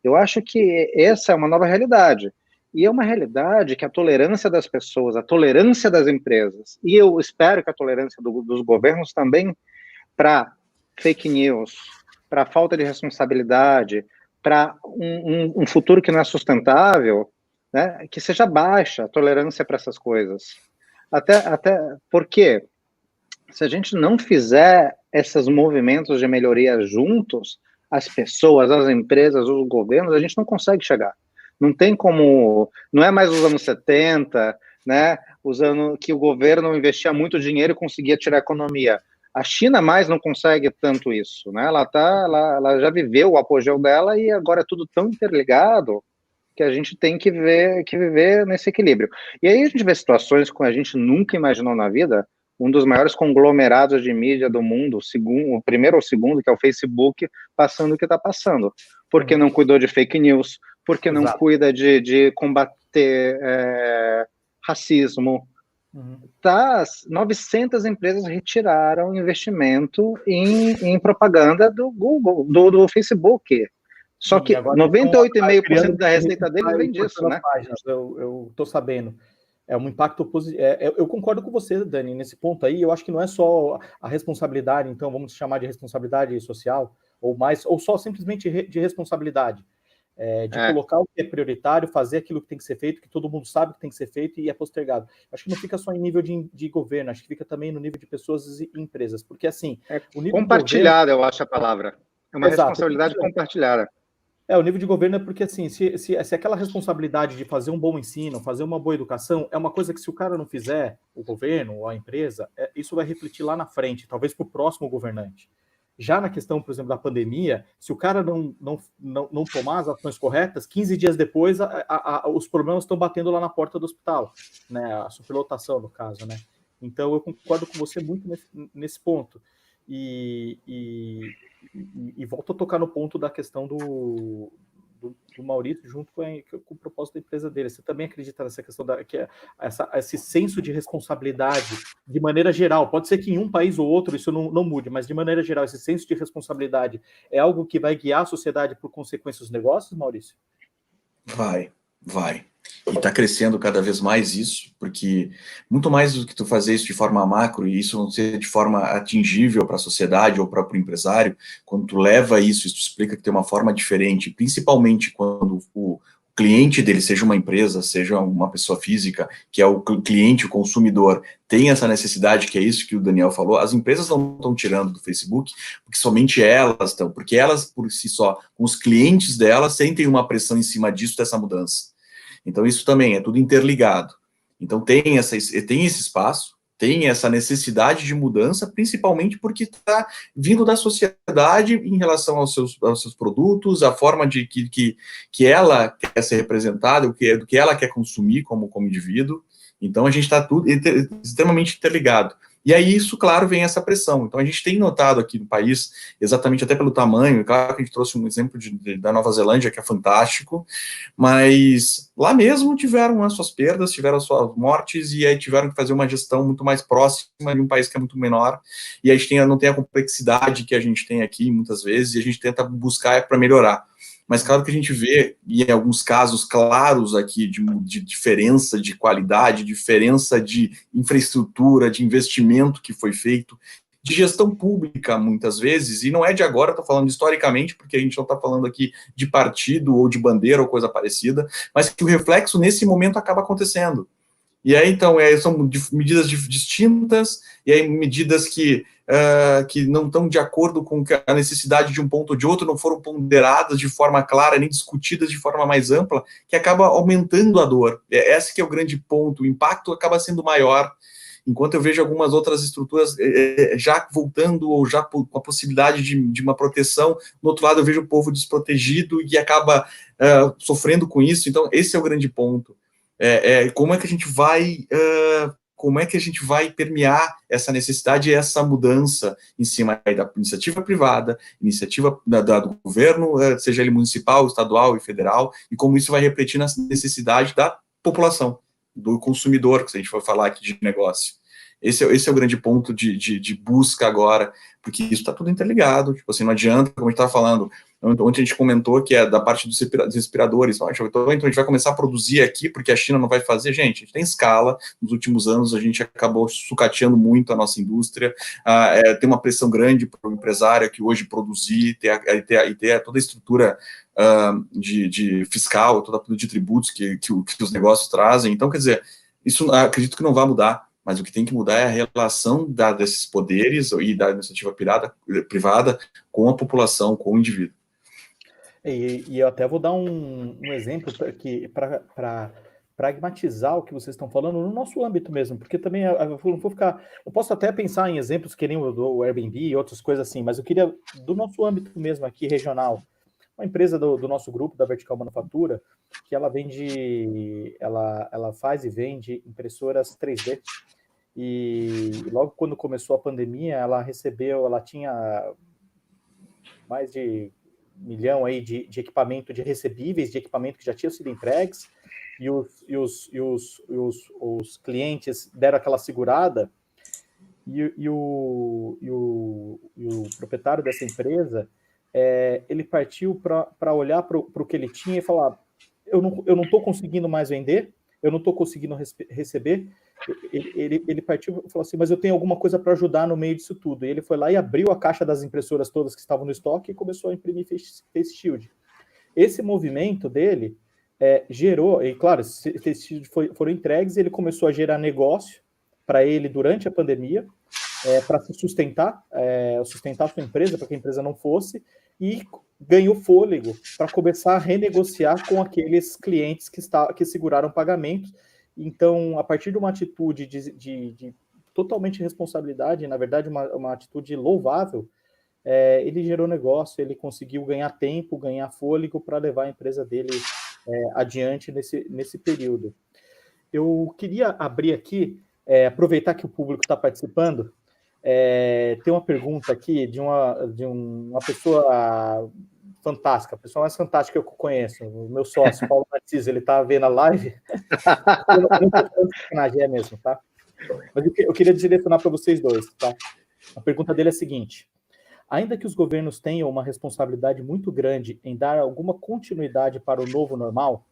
S2: Eu acho que essa é uma nova realidade. E é uma realidade que a tolerância das pessoas, a tolerância das empresas, e eu espero que a tolerância dos governos também para fake news, para falta de responsabilidade, para um futuro que não é sustentável, né, que seja baixa a tolerância para essas coisas. Até porque, se a gente não fizer esses movimentos de melhoria juntos, as pessoas, as empresas, os governos, a gente não consegue chegar. Não tem como, não é mais os anos 70, né, os anos que o governo investia muito dinheiro e conseguia tirar a economia. A China mais não consegue tanto isso, né, ela já viveu o apogeu dela e agora é tudo tão interligado que a gente tem que viver nesse equilíbrio. E aí a gente vê situações que a gente nunca imaginou na vida, um dos maiores conglomerados de mídia do mundo, o primeiro ou segundo, que é o Facebook, passando o que está passando. Porque não cuidou de fake news, porque não cuida de combater racismo. 900 empresas retiraram investimento em propaganda do Google, do Facebook. Só que 98,5% da receita deles vem disso, né?
S1: Eu estou sabendo. É um impacto positivo. Eu concordo com você, Dani, nesse ponto aí. Eu acho que não é só a responsabilidade, então vamos chamar de responsabilidade social, ou só simplesmente de responsabilidade. Colocar o que é prioritário, fazer aquilo que tem que ser feito, que todo mundo sabe que tem que ser feito e é postergado. Acho que não fica só em nível de governo, acho que fica também no nível de pessoas e empresas, porque assim...
S2: o nível compartilhada, governo... eu acho a palavra. É uma responsabilidade compartilhada.
S1: O nível de governo é porque, assim, se aquela responsabilidade de fazer um bom ensino, fazer uma boa educação, é uma coisa que se o cara não fizer, o governo ou a empresa, isso vai refletir lá na frente, talvez para o próximo governante. Já na questão, por exemplo, da pandemia, se o cara não tomar as ações corretas, 15 dias depois, os problemas estão batendo lá na porta do hospital, né? A superlotação, no caso, né? Então, eu concordo com você muito nesse ponto. E volto a tocar no ponto da questão do Maurício junto com o propósito da empresa dele. Você também acredita nessa questão esse senso de responsabilidade de maneira geral? Pode ser que em um país ou outro isso não mude, mas de maneira geral esse senso de responsabilidade é algo que vai guiar a sociedade por consequência dos negócios, Maurício?
S3: Vai. E está crescendo cada vez mais isso, porque muito mais do que tu fazer isso de forma macro e isso não ser de forma atingível para a sociedade ou para o empresário, quando tu leva isso e tu explica que tem uma forma diferente, principalmente quando o cliente dele, seja uma empresa, seja uma pessoa física, que é o cliente, o consumidor, tem essa necessidade, que é isso que o Daniel falou, as empresas não estão tirando do Facebook, porque somente elas estão, porque elas, por si só, com os clientes delas, sentem uma pressão em cima disso, dessa mudança. Então, isso também é tudo interligado. Então, tem esse espaço, tem essa necessidade de mudança, principalmente porque está vindo da sociedade em relação aos seus produtos, a forma de que ela quer ser representada, do que ela quer consumir como indivíduo. Então, a gente está tudo extremamente interligado. E aí, isso, claro, vem essa pressão. Então, a gente tem notado aqui no país, exatamente até pelo tamanho, claro que a gente trouxe um exemplo da Nova Zelândia, que é fantástico, mas lá mesmo tiveram as suas perdas, tiveram as suas mortes, e aí tiveram que fazer uma gestão muito mais próxima de um país que é muito menor, e a gente não tem a complexidade que a gente tem aqui, muitas vezes, e a gente tenta buscar para melhorar. mas claro que a gente vê, e em alguns casos claros aqui, de diferença de qualidade, diferença de infraestrutura, de investimento que foi feito, de gestão pública, muitas vezes, e não é de agora, estou falando historicamente, porque a gente não está falando aqui de partido ou de bandeira ou coisa parecida, mas que o reflexo nesse momento acaba acontecendo. E aí, então, são medidas distintas, e aí medidas que não estão de acordo com a necessidade de um ponto ou de outro, não foram ponderadas de forma clara, nem discutidas de forma mais ampla, que acaba aumentando a dor. Esse que é o grande ponto, o impacto acaba sendo maior, enquanto eu vejo algumas outras estruturas já voltando, ou já com a possibilidade de uma proteção, do outro lado eu vejo o povo desprotegido e acaba sofrendo com isso. Então, esse é o grande ponto. Como é que a gente vai permear essa necessidade e essa mudança em cima da iniciativa privada, iniciativa do governo, seja ele municipal, estadual e federal, e como isso vai refletir na necessidade da população, do consumidor, que a gente for falar aqui de negócio. Esse é o grande ponto de busca agora, porque isso está tudo interligado, tipo assim, não adianta, como a gente estava falando, ontem a gente comentou que é da parte dos respiradores, então a gente vai começar a produzir aqui, porque a China não vai fazer, gente, a gente tem escala, nos últimos anos a gente acabou sucateando muito a nossa indústria, tem uma pressão grande para o empresário que hoje produzir, ter toda a estrutura de fiscal, toda a de tributos que os negócios trazem. Então, quer dizer, isso acredito que não vai mudar, mas o que tem que mudar é a relação desses poderes e da iniciativa privada com a população, com o indivíduo.
S1: E eu até vou dar um exemplo para pragmatizar o que vocês estão falando no nosso âmbito mesmo, porque também eu vou ficar. Eu posso até pensar em exemplos que nem o Airbnb e outras coisas assim, mas eu queria do nosso âmbito mesmo aqui, regional. Uma empresa do nosso grupo, da Vertical Manufatura, que ela vende, ela faz e vende impressoras 3D. E logo quando começou a pandemia, ela tinha mais de 1 milhão aí de equipamento, de recebíveis, de equipamento que já tinham sido entregues, e os clientes deram aquela segurada, e o proprietário dessa empresa, ele partiu para olhar para o que ele tinha e falar, eu não estou conseguindo mais vender, eu não estou conseguindo receber. Ele partiu e falou assim, mas eu tenho alguma coisa para ajudar no meio disso tudo. E ele foi lá e abriu a caixa das impressoras todas que estavam no estoque e começou a imprimir face shield. Esse movimento dele gerou, e claro, esses face shield foram entregues, e ele começou a gerar negócio para ele durante a pandemia, para se sustentar sua empresa, para que a empresa não fosse, e ganhou fôlego para começar a renegociar com aqueles clientes que seguraram pagamentos. Então, a partir de uma atitude de totalmente responsabilidade, na verdade, uma atitude louvável, ele gerou negócio, ele conseguiu ganhar tempo, ganhar fôlego para levar a empresa dele adiante nesse período. Eu queria abrir aqui, aproveitar que o público está participando, tem uma pergunta aqui de uma pessoa fantástica, a pessoa mais fantástica que eu conheço, o meu sócio, Paulo Narciso, ele está vendo a live. Eu não estou falando de sacanagem, mesmo, tá? Mas eu queria direcionar para vocês dois, tá? A pergunta dele é a seguinte: ainda que os governos tenham uma responsabilidade muito grande em dar alguma continuidade para o novo normal,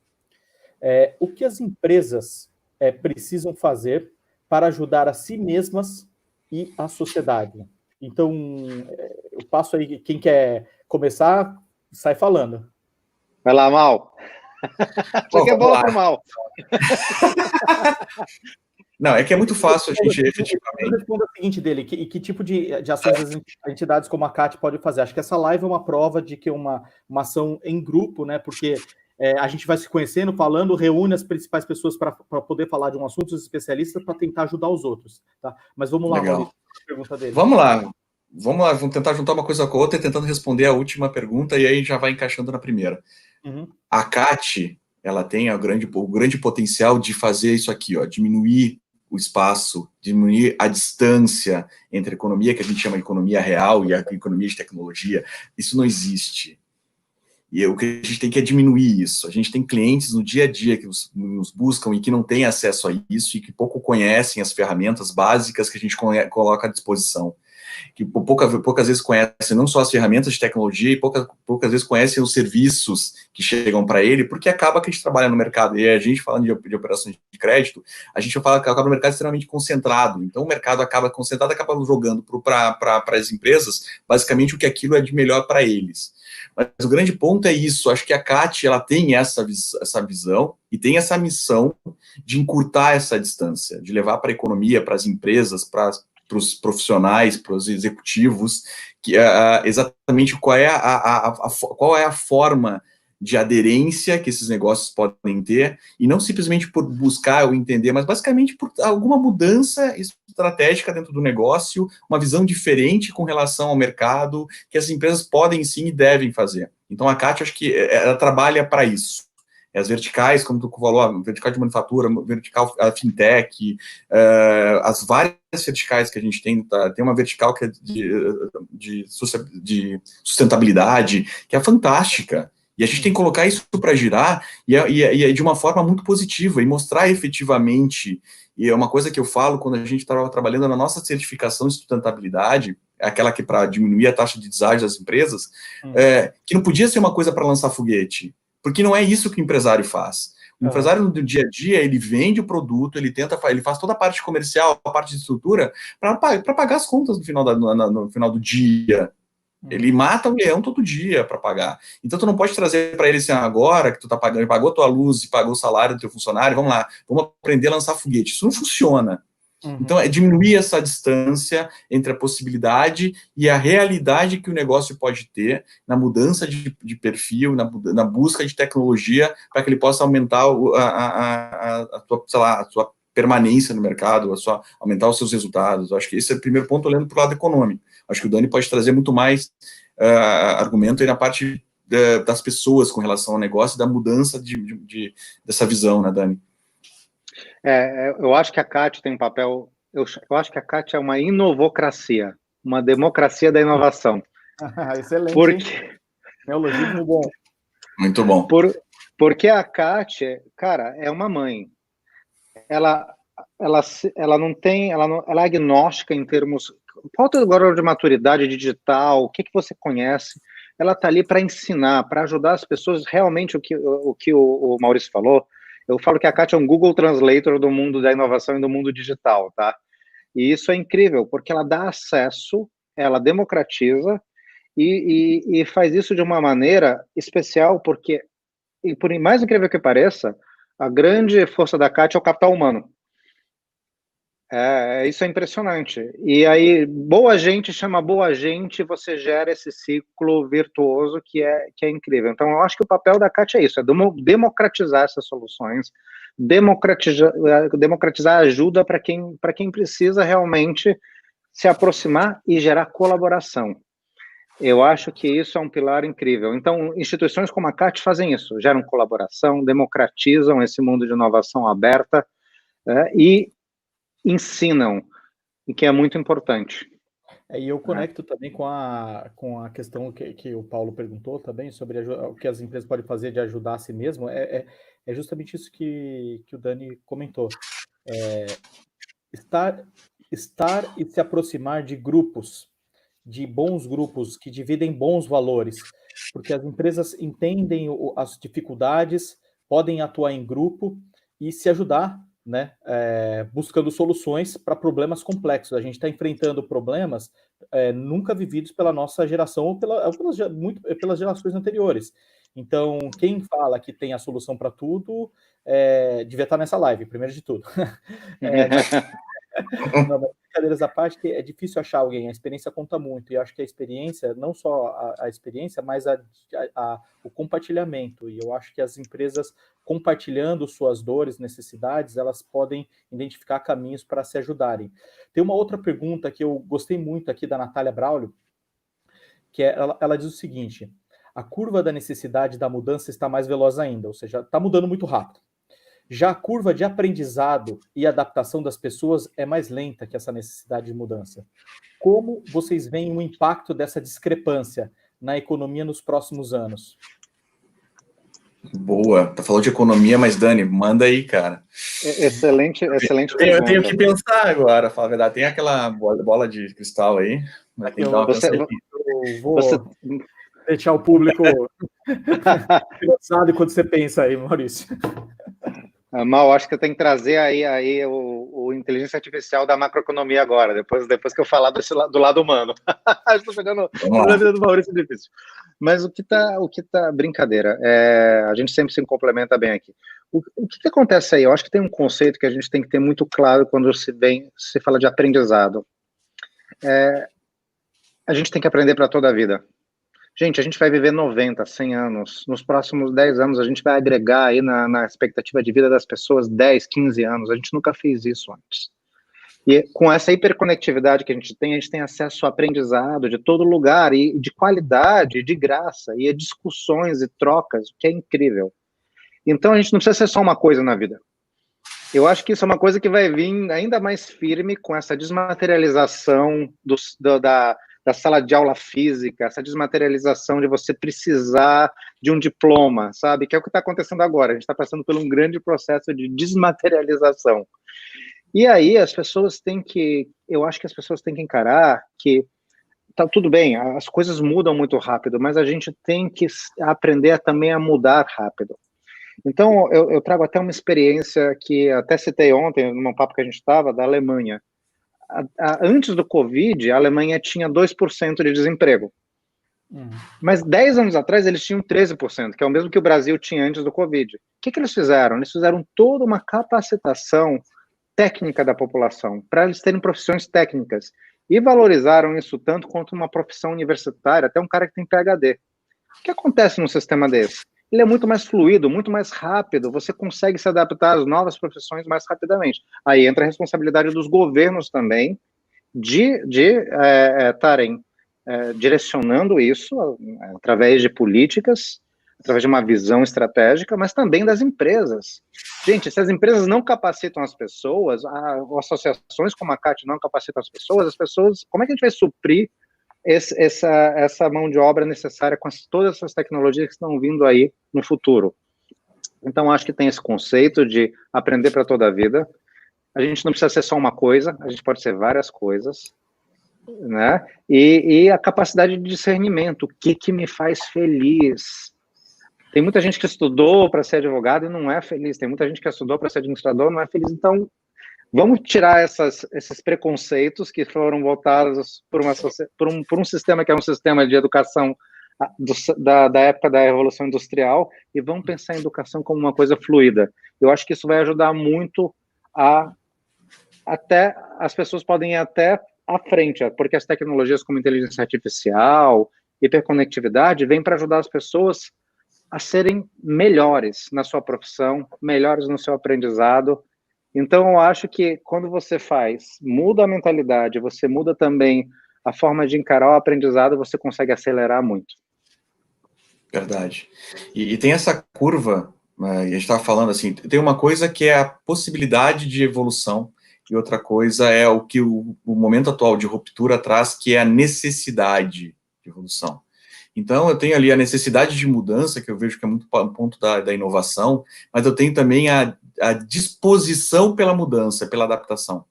S1: o que as empresas precisam fazer para ajudar a si mesmas e a sociedade? Então, eu passo aí, quem quer começar, sai falando.
S2: Vai lá, Mal. Isso aqui é bom pro Mal.
S3: Não, é que é muito fácil a gente efetivamente...
S1: Eu respondo o seguinte dele, que tipo de ações as entidades como a CAT pode fazer? Acho que essa live é uma prova de que é uma ação em grupo, né? Porque a gente vai se conhecendo, falando, reúne as principais pessoas para poder falar de um assunto, os especialistas, para tentar ajudar os outros, tá? Mas vamos lá, Maurício, a pergunta dele.
S3: Vamos lá, vamos tentar juntar uma coisa com a outra e tentando responder a última pergunta, e aí já vai encaixando na primeira.
S1: Uhum.
S3: A CAT, ela tem o grande potencial de fazer isso aqui, ó, diminuir o espaço, diminuir a distância entre a economia, que a gente chama de economia real, e a economia de tecnologia. Isso não existe. E o que a gente tem que é diminuir isso. A gente tem clientes no dia a dia que nos buscam e que não têm acesso a isso e que pouco conhecem as ferramentas básicas que a gente coloca à disposição. que poucas vezes conhecem não só as ferramentas de tecnologia, e poucas vezes conhecem os serviços que chegam para ele, porque acaba que a gente trabalha no mercado, e a gente falando de operações de crédito, a gente fala que acaba no mercado extremamente concentrado, então o mercado acaba concentrado, acaba jogando para as empresas, basicamente o que aquilo é de melhor para eles. Mas o grande ponto é isso, acho que a CAT, ela tem essa visão e tem essa missão de encurtar essa distância, de levar para a economia, para as empresas, para os profissionais, para os executivos, que exatamente qual é a forma de aderência que esses negócios podem ter, e não simplesmente por buscar ou entender, mas basicamente por alguma mudança estratégica dentro do negócio, uma visão diferente com relação ao mercado, que as empresas podem sim e devem fazer. Então a CAT, acho que ela trabalha para isso. As verticais, como tu falou, vertical de manufatura, vertical a fintech, as várias verticais que a gente tem, tem uma vertical que é de sustentabilidade, que é fantástica. E a gente tem que colocar isso para girar e de uma forma muito positiva e mostrar efetivamente, e é uma coisa que eu falo quando a gente estava trabalhando na nossa certificação de sustentabilidade, aquela que para diminuir a taxa de deságio das empresas, que não podia ser uma coisa para lançar foguete, porque não é isso que o empresário faz. O empresário no dia a dia, ele vende o produto, ele faz toda a parte comercial, a parte de estrutura, para pagar as contas no final do dia. Ele mata o leão todo dia para pagar. Então, tu não pode trazer para ele assim, agora que tu tá pagando, pagou tua luz e pagou o salário do teu funcionário, vamos lá, vamos aprender a lançar foguete. Isso não funciona. Então, é diminuir essa distância entre a possibilidade e a realidade que o negócio pode ter na mudança de perfil, na busca de tecnologia, para que ele possa aumentar a sua permanência no mercado, aumentar os seus resultados. Eu acho que esse é o primeiro ponto, olhando para o lado econômico. Acho que o Dani pode trazer muito mais argumento aí na parte das pessoas com relação ao negócio e da mudança dessa visão, né, Dani?
S2: Eu acho que a CAT tem um papel... Eu acho que a CAT é uma inovocracia, uma democracia da inovação.
S1: Excelente, hein? Neologismo bom.
S3: Muito bom.
S2: Porque a CAT, cara, é uma mãe. Ela não tem... Ela é agnóstica em termos... Falta agora de maturidade digital, o que você conhece. Ela está ali para ensinar, para ajudar as pessoas, realmente o que o Maurício falou. Eu falo que a CAT é um Google Translator do mundo da inovação e do mundo digital, tá? E isso é incrível, porque ela dá acesso, ela democratiza e faz isso de uma maneira especial, porque, e por mais incrível que pareça, a grande força da CAT é o capital humano. Isso é impressionante. E aí, boa gente chama boa gente, você gera esse ciclo virtuoso que é incrível. Então, eu acho que o papel da CAT é isso, é democratizar essas soluções, democratizar a ajuda para quem precisa realmente se aproximar e gerar colaboração. Eu acho que isso é um pilar incrível. Então, instituições como a CAT fazem isso, geram colaboração, democratizam esse mundo de inovação aberta e ensinam, e que é muito importante.
S1: E eu conecto também com a questão que o Paulo perguntou também, sobre o que as empresas podem fazer de ajudar a si mesmo, é justamente isso que o Dani comentou. Estar e se aproximar de grupos, de bons grupos que dividem bons valores, porque as empresas entendem as dificuldades, podem atuar em grupo e se ajudar, né, buscando soluções para problemas complexos. A gente está enfrentando problemas nunca vividos pela nossa geração ou pelas gerações anteriores. Então, quem fala que tem a solução para tudo devia estar nessa live, primeiro de tudo. Não, mas brincadeiras à parte, que é difícil achar alguém, a experiência conta muito, e eu acho que a experiência, não só a experiência, mas o compartilhamento, e eu acho que as empresas compartilhando suas dores, necessidades, elas podem identificar caminhos para se ajudarem. Tem uma outra pergunta que eu gostei muito aqui da Natália Braulio, que ela diz o seguinte: a curva da necessidade da mudança está mais veloz ainda, ou seja, está mudando muito rápido. Já a curva de aprendizado e adaptação das pessoas é mais lenta que essa necessidade de mudança. Como vocês veem o impacto dessa discrepância na economia nos próximos anos?
S3: Boa. Tá falando de economia, mas Dani, manda aí, cara.
S2: Excelente pergunta.
S3: Eu tenho que pensar agora, fala a verdade. Tem aquela bola de cristal aí, mas tem que dar uma pensadinha.
S1: Eu vou deixar o público interessado enquanto você pensa aí, Maurício.
S2: Mal, acho que eu tenho que trazer aí o inteligência artificial da macroeconomia agora, depois que eu falar do lado humano. Estou pegando a vida do Maurício difícil. Mas o que tá brincadeira, a gente sempre se complementa bem aqui. O que acontece aí? Eu acho que tem um conceito que a gente tem que ter muito claro quando se fala de aprendizado. A gente tem que aprender para toda a vida. Gente, a gente vai viver 90, 100 anos. Nos próximos 10 anos, a gente vai agregar aí na expectativa de vida das pessoas 10, 15 anos. A gente nunca fez isso antes. E com essa hiperconectividade que a gente tem acesso a aprendizado de todo lugar, e de qualidade, de graça, e a discussões e trocas, o que é incrível. Então, a gente não precisa ser só uma coisa na vida. Eu acho que isso é uma coisa que vai vir ainda mais firme com essa desmaterialização da sala de aula física, essa desmaterialização de você precisar de um diploma, sabe? Que é o que está acontecendo agora. A gente está passando por um grande processo de desmaterialização. E aí eu acho que as pessoas têm que encarar que tá tudo bem, as coisas mudam muito rápido, mas a gente tem que aprender também a mudar rápido. Então, eu trago até uma experiência que até citei ontem, num papo que a gente estava, da Alemanha. Antes do Covid, a Alemanha tinha 2% de desemprego. Mas 10 anos atrás, eles tinham 13%, que é o mesmo que o Brasil tinha antes do Covid. O que eles fizeram? Eles fizeram toda uma capacitação técnica da população, para eles terem profissões técnicas, e valorizaram isso tanto quanto uma profissão universitária, até um cara que tem PhD. O que acontece num sistema desse? Ele é muito mais fluido, muito mais rápido, você consegue se adaptar às novas profissões mais rapidamente. Aí entra a responsabilidade dos governos também, de estarem direcionando isso através de políticas, através de uma visão estratégica, mas também das empresas. Gente, se as empresas não capacitam as pessoas, associações como a CAT não capacitam as pessoas, como é que a gente vai suprir essa mão de obra necessária com todas essas tecnologias que estão vindo aí no futuro? Então, acho que tem esse conceito de aprender para toda a vida. A gente não precisa ser só uma coisa, a gente pode ser várias coisas, né? E a capacidade de discernimento, o que me faz feliz? Tem muita gente que estudou para ser advogado e não é feliz. Tem muita gente que estudou para ser administrador e não é feliz. Então, vamos tirar esses preconceitos que foram voltados por um sistema que é um sistema de educação da época da Revolução Industrial, e vamos pensar em educação como uma coisa fluida. Eu acho que isso vai ajudar muito até as pessoas podem ir até à frente, porque as tecnologias como inteligência artificial, hiperconectividade, vêm para ajudar as pessoas a serem melhores na sua profissão, melhores no seu aprendizado. Então, eu acho que quando você muda a mentalidade, você muda também a forma de encarar o aprendizado, você consegue acelerar muito.
S3: Verdade. E tem essa curva, a gente estava falando assim, tem uma coisa que é a possibilidade de evolução, e outra coisa é o que o momento atual de ruptura traz, que é a necessidade de evolução. Então, eu tenho ali a necessidade de mudança, que eu vejo que é muito ponto da inovação, mas eu tenho também a disposição pela mudança, pela adaptação.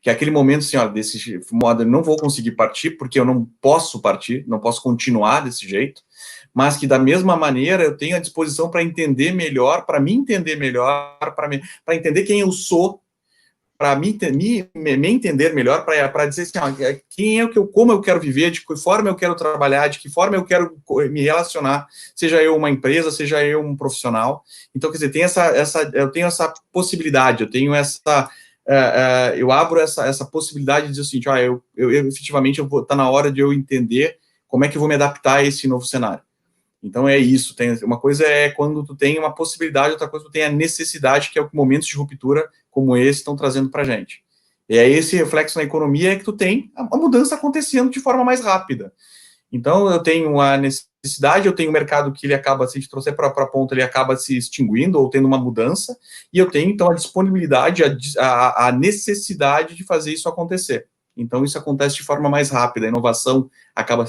S3: Que é aquele momento assim, ó, desse modo, eu não vou conseguir partir, porque eu não posso partir, não posso continuar desse jeito, mas que da mesma maneira eu tenho a disposição para entender melhor, para me entender melhor, para entender quem eu sou, para me entender melhor, para dizer assim, ó, quem é como eu quero viver, de que forma eu quero trabalhar, de que forma eu quero me relacionar, seja eu uma empresa, seja eu um profissional. Então, quer dizer, eu tenho essa possibilidade, eu tenho eu abro essa possibilidade de dizer assim, ó, eu efetivamente tá na hora de eu entender como é que eu vou me adaptar a esse novo cenário. Então é isso, uma coisa é quando tu tem uma possibilidade, outra coisa tu tem a necessidade, que é o que momentos de ruptura como esse estão trazendo para a gente. E aí esse reflexo na economia é que tu tem a mudança acontecendo de forma mais rápida. Então eu tenho a necessidade, eu tenho um mercado que ele acaba, se a gente trouxer para a ponta, ele acaba se extinguindo ou tendo uma mudança, e eu tenho então a disponibilidade, a necessidade de fazer isso acontecer. Então isso acontece de forma mais rápida, a inovação acaba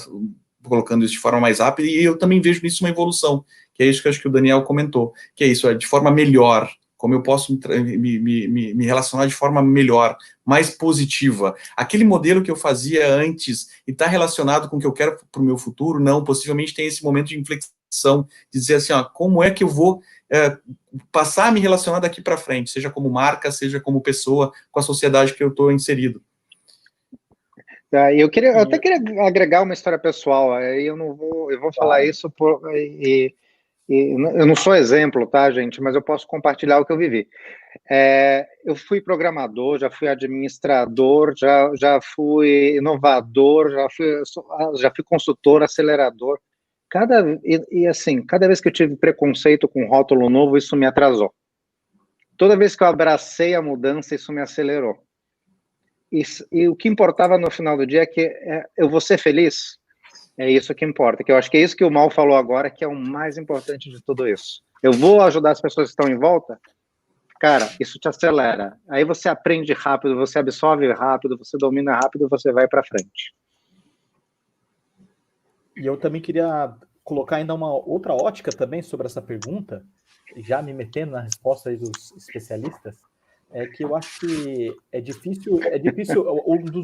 S3: colocando isso de forma mais rápida, e eu também vejo nisso uma evolução, que é isso que eu acho que o Daniel comentou, que é isso, de forma melhor, como eu posso me relacionar de forma melhor, mais positiva. Aquele modelo que eu fazia antes e está relacionado com o que eu quero para o meu futuro, não, possivelmente tem esse momento de inflexão, de dizer assim, como é que eu vou passar a me relacionar daqui para frente, seja como marca, seja como pessoa, com a sociedade que eu estou inserido.
S2: Eu até queria agregar uma história pessoal, aí eu vou falar isso eu não sou exemplo, tá, gente, mas eu posso compartilhar o que eu vivi. Eu fui programador, já fui administrador, já fui inovador, já fui consultor, acelerador. Assim, cada vez que eu tive preconceito com rótulo novo, isso me atrasou. Toda vez que eu abracei a mudança, isso me acelerou. E o que importava no final do dia é que eu vou ser feliz. É isso que importa, que eu acho que é isso que o Mal falou agora, que é o mais importante de tudo isso. Eu vou ajudar as pessoas que estão em volta, cara, isso te acelera. Aí você aprende rápido, você absorve rápido, você domina rápido, você vai para frente.
S1: E eu também queria colocar ainda uma outra ótica também sobre essa pergunta, já me metendo na resposta aí dos especialistas, é que eu acho que é difícil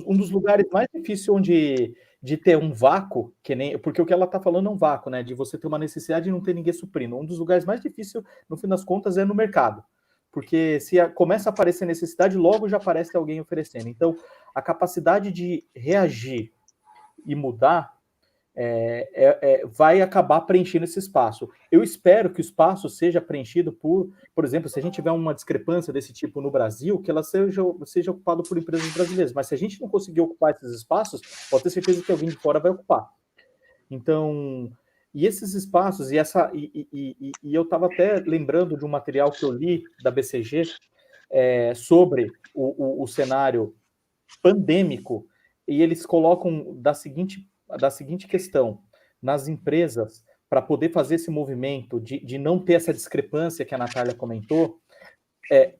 S1: um dos lugares mais difíceis de ter um vácuo, porque o que ela está falando é um vácuo, né? De você ter uma necessidade e não ter ninguém suprindo. Um dos lugares mais difíceis, no fim das contas, é no mercado. Porque se começa a aparecer necessidade, logo já aparece alguém oferecendo. Então, a capacidade de reagir e mudar vai acabar preenchendo esse espaço. Eu espero que o espaço seja preenchido por exemplo, se a gente tiver uma discrepância desse tipo no Brasil, que ela seja ocupada por empresas brasileiras. Mas se a gente não conseguir ocupar esses espaços, pode ter certeza que alguém de fora vai ocupar. Então, e esses espaços, e eu estava até lembrando de um material que eu li da BCG sobre o cenário pandêmico, e eles colocam da seguinte questão: nas empresas, para poder fazer esse movimento de não ter essa discrepância que a Natália comentou,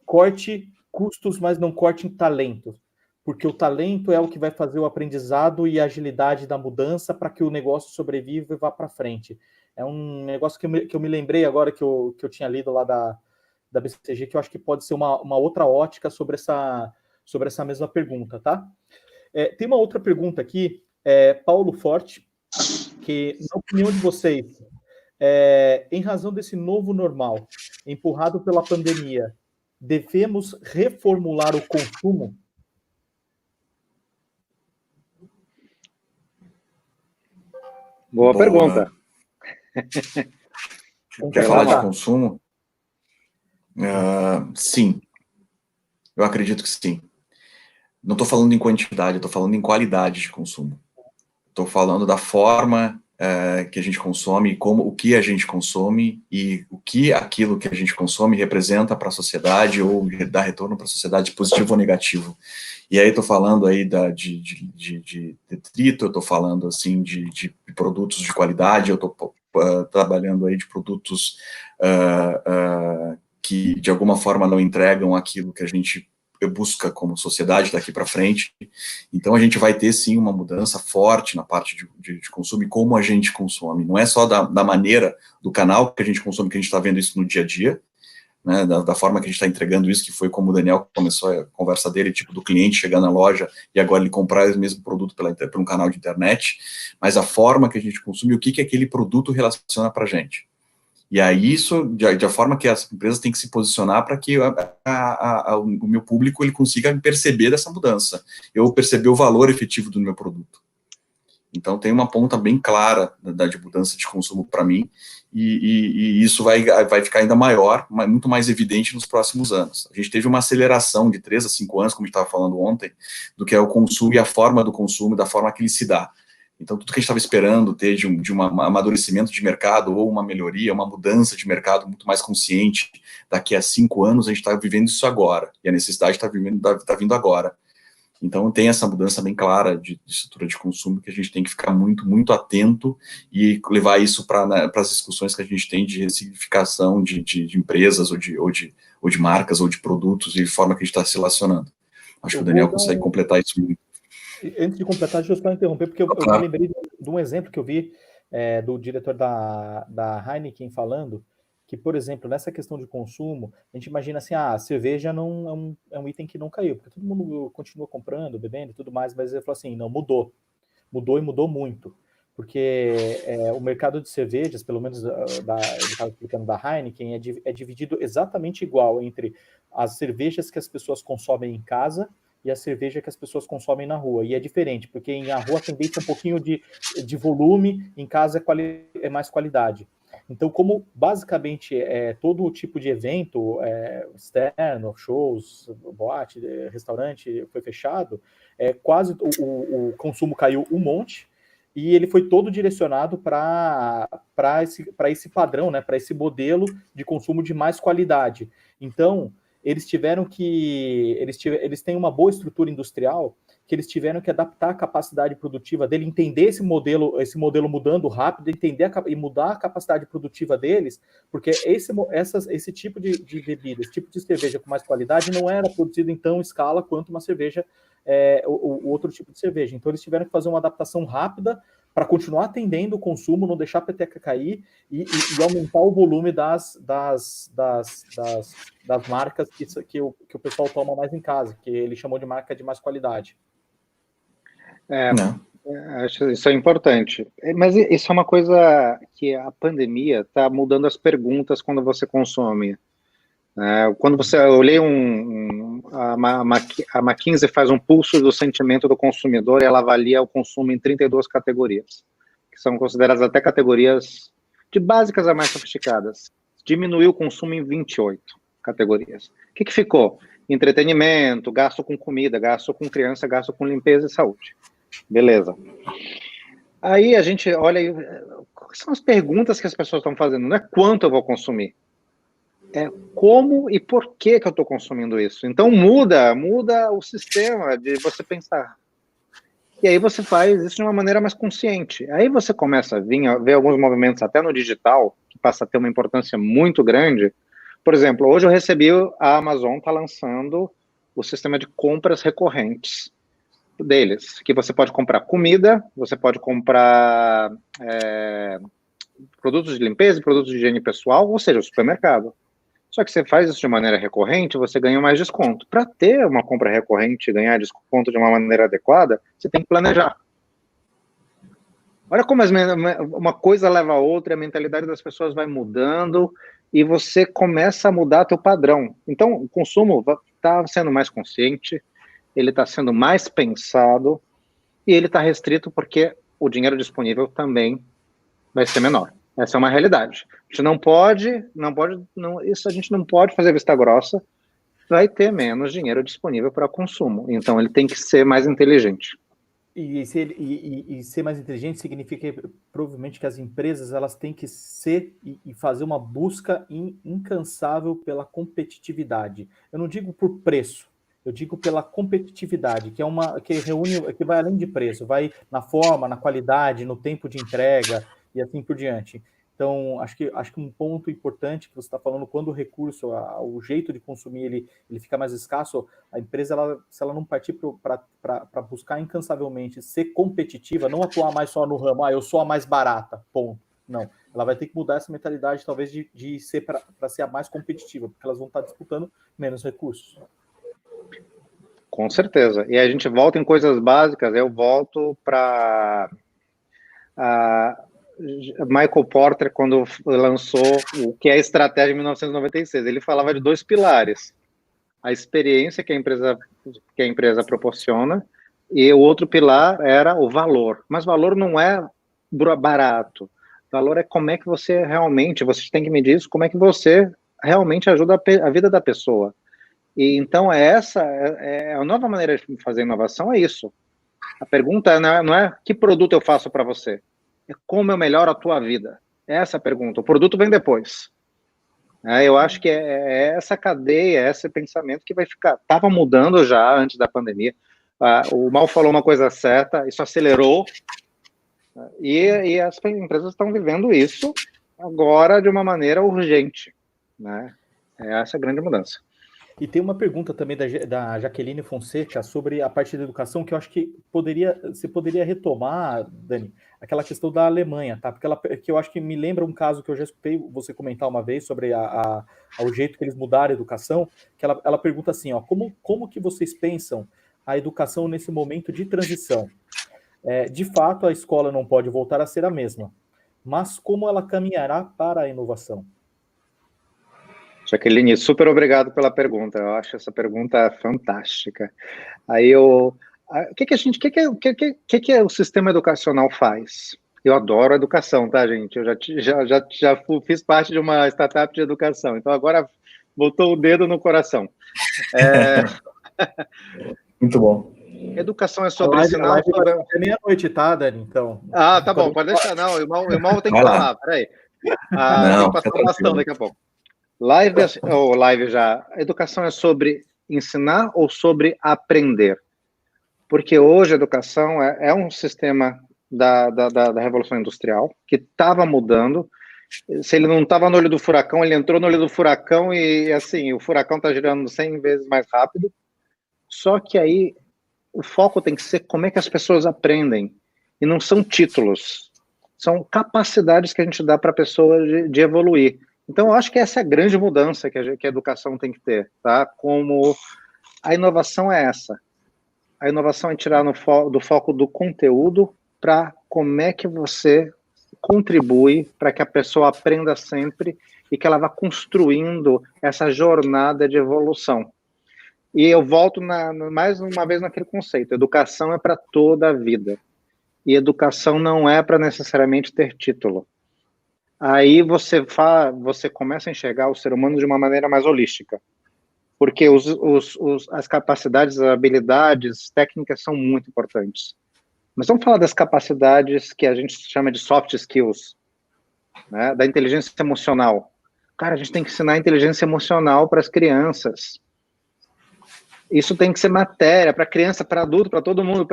S1: corte custos, mas não corte em talento, porque o talento é o que vai fazer o aprendizado e a agilidade da mudança para que o negócio sobreviva e vá para frente. É um negócio que eu me lembrei agora que eu tinha lido lá da BCG, que eu acho que pode ser uma outra ótica sobre essa mesma pergunta, tá? Tem uma outra pergunta aqui, Paulo Forte, que, na opinião de vocês, em razão desse novo normal, empurrado pela pandemia, devemos reformular o consumo?
S2: Boa pergunta.
S3: Quer falar de consumo? Sim. Eu acredito que sim. Não estou falando em quantidade, estou falando em qualidade de consumo. Estou falando da forma que a gente consome, o que a gente consome e o que aquilo que a gente consome representa para a sociedade ou dá retorno para a sociedade, positivo ou negativo. E aí estou falando aí de detrito, eu estou falando assim de produtos de qualidade, eu estou trabalhando aí de produtos que de alguma forma não entregam aquilo que a gente busca como sociedade daqui para frente. Então a gente vai ter sim uma mudança forte na parte de consumo e como a gente consome. Não é só da maneira, do canal que a gente consome, que a gente está vendo isso no dia a dia, né, da forma que a gente está entregando isso, que foi como o Daniel começou a conversa dele, tipo do cliente chegar na loja e agora ele comprar o mesmo produto por um canal de internet, mas a forma que a gente consome, o que aquele produto relaciona para a gente. E aí isso, de forma que as empresas têm que se posicionar para que o meu público ele consiga perceber dessa mudança. Eu perceber o valor efetivo do meu produto. Então tem uma ponta bem clara de mudança de consumo para mim, e isso vai ficar ainda maior, muito mais evidente nos próximos anos. A gente teve uma aceleração de 3 a 5 anos, como a gente estava falando ontem, do que é o consumo e a forma do consumo, da forma que ele se dá. Então, tudo que a gente estava esperando ter de um amadurecimento de mercado ou uma melhoria, uma mudança de mercado muito mais consciente daqui a 5 anos, a gente está vivendo isso agora. E a necessidade está vindo agora. Então, tem essa mudança bem clara de estrutura de consumo que a gente tem que ficar muito, muito atento e levar isso para as discussões que a gente tem de ressignificação de empresas ou de marcas ou de produtos e de forma que a gente está se relacionando. Acho que o Daniel consegue completar isso muito.
S1: Antes de completar, deixa eu só interromper, porque eu me lembrei de um exemplo que eu vi do diretor da Heineken falando que, por exemplo, nessa questão de consumo, a gente imagina assim, a cerveja não é um item que não caiu, porque todo mundo continua comprando, bebendo e tudo mais, mas ele falou assim, não, mudou e mudou muito, porque o mercado de cervejas, pelo menos ele estava explicando da Heineken, é dividido exatamente igual entre as cervejas que as pessoas consomem em casa e a cerveja que as pessoas consomem na rua. E é diferente, porque na rua tem um pouquinho de volume, em casa é mais qualidade. Então, como basicamente todo tipo de evento externo, shows, boate, restaurante foi fechado, quase o consumo caiu um monte, e ele foi todo direcionado para esse padrão, né, para esse modelo de consumo de mais qualidade. Então, eles têm uma boa estrutura industrial, que eles tiveram que adaptar a capacidade produtiva dele, entender esse modelo mudando rápido, entender e mudar a capacidade produtiva deles, porque esse tipo de bebida, esse tipo de cerveja com mais qualidade não era produzido em tão escala quanto uma cerveja, o outro tipo de cerveja. Então eles tiveram que fazer uma adaptação rápida para continuar atendendo o consumo, não deixar a peteca cair e aumentar o volume das marcas que o pessoal toma mais em casa, que ele chamou de marca de mais qualidade.
S2: Acho isso é importante. Mas isso é uma coisa que a pandemia está mudando as perguntas quando você consome. Quando eu olhei a McKinsey faz um pulso do sentimento do consumidor e ela avalia o consumo em 32 categorias, que são consideradas até categorias de básicas a mais sofisticadas. Diminuiu o consumo em 28 categorias. O que ficou? Entretenimento, gasto com comida, gasto com criança, gasto com limpeza e saúde. Beleza. Aí a gente olha, quais são as perguntas que as pessoas estão fazendo? Não é quanto eu vou consumir, é como e por que eu estou consumindo isso. Então muda o sistema de você pensar. E aí você faz isso de uma maneira mais consciente. Aí você começa a ver alguns movimentos até no digital, que passa a ter uma importância muito grande. Por exemplo, hoje eu recebi, a Amazon está lançando o sistema de compras recorrentes deles, que você pode comprar comida, você pode comprar produtos de limpeza, produtos de higiene pessoal, ou seja, o supermercado. Só que você faz isso de maneira recorrente, você ganha mais desconto. Para ter uma compra recorrente e ganhar desconto de uma maneira adequada, você tem que planejar. Olha como uma coisa leva a outra, a mentalidade das pessoas vai mudando e você começa a mudar teu padrão. Então, o consumo está sendo mais consciente, ele está sendo mais pensado e ele está restrito porque o dinheiro disponível também vai ser menor. Essa é uma realidade. A gente isso a gente não pode fazer vista grossa, vai ter menos dinheiro disponível para consumo. Então, ele tem que ser mais inteligente.
S1: E ser mais inteligente significa, provavelmente, que as empresas elas têm que ser e fazer uma busca incansável pela competitividade. Eu não digo por preço, eu digo pela competitividade, que vai além de preço, vai na forma, na qualidade, no tempo de entrega e assim por diante. Então, acho que um ponto importante que você está falando, quando o recurso, o jeito de consumir, ele fica mais escasso, a empresa, se ela não partir para buscar incansavelmente ser competitiva, não atuar mais só no ramo, eu sou a mais barata, ponto. Não, ela vai ter que mudar essa mentalidade, talvez, de ser para ser a mais competitiva, porque elas vão estar disputando menos recursos.
S2: Com certeza. E a gente volta em coisas básicas, eu volto para Michael Porter, quando lançou o que é a estratégia em 1996, ele falava de 2 pilares: a experiência que a empresa proporciona, e o outro pilar era o valor. Mas valor não é barato. Valor é como é que você tem que medir isso, como é que você realmente ajuda a vida da pessoa. E então a nova maneira de fazer inovação é isso. A pergunta não é que produto eu faço para você, é como eu melhoro a tua vida. É essa a pergunta. O produto vem depois. Eu acho que é essa cadeia, esse pensamento que vai ficar. Estava mudando já antes da pandemia. O Mal falou uma coisa certa, isso acelerou. E as empresas estão vivendo isso agora de uma maneira urgente. Essa é a grande mudança.
S1: E tem uma pergunta também da Jaqueline Fonseca sobre a parte da educação, que eu acho que você poderia retomar, Dani, aquela questão da Alemanha, tá? Que eu acho que me lembra um caso que eu já escutei você comentar uma vez sobre o jeito que eles mudaram a educação, que ela pergunta assim, ó, como que vocês pensam a educação nesse momento de transição? De fato, a escola não pode voltar a ser a mesma, mas como ela caminhará para a inovação?
S2: Jaqueline, super obrigado pela pergunta. Eu acho essa pergunta fantástica. Aí o que o sistema educacional faz? Eu adoro educação, tá, gente? Eu já fiz parte de uma startup de educação, então agora botou o dedo no coração.
S3: Muito bom.
S2: Educação é sobre ensinar.
S1: É meia-noite, tá, Dani? Então.
S2: Ah, tá bom, pode deixar. Não, o irmão tem que falar, peraí. Tem que passar o bastão daqui a pouco. Live já. A educação é sobre ensinar ou sobre aprender? Porque hoje a educação é um sistema da Revolução Industrial que estava mudando. Se ele não estava no olho do furacão, ele entrou no olho do furacão e, assim, o furacão está girando 100 vezes mais rápido. Só que aí o foco tem que ser como é que as pessoas aprendem. E não são títulos. São capacidades que a gente dá para a pessoa de evoluir. Então, eu acho que essa é a grande mudança que a educação tem que ter, tá? Como a inovação é essa. A inovação é tirar do foco do conteúdo para como é que você contribui para que a pessoa aprenda sempre e que ela vá construindo essa jornada de evolução. E eu volto mais uma vez naquele conceito. Educação é para toda a vida. E educação não é para necessariamente ter título. Aí você começa a enxergar o ser humano de uma maneira mais holística. Porque as capacidades, as habilidades técnicas são muito importantes. Mas vamos falar das capacidades que a gente chama de soft skills, né? Da inteligência emocional. Cara, a gente tem que ensinar a inteligência emocional para as crianças. Isso tem que ser matéria para criança, para adulto, para todo mundo,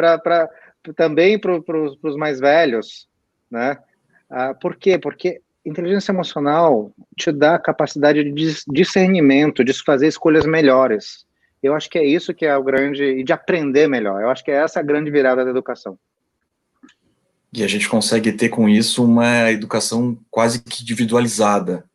S2: também para os mais velhos, né? Por quê? Porque inteligência emocional te dá a capacidade de discernimento, de fazer escolhas melhores. Eu acho que é isso que é o grande... E de aprender melhor. Eu acho que essa é a grande virada da educação.
S3: E a gente consegue ter com isso uma educação quase que individualizada.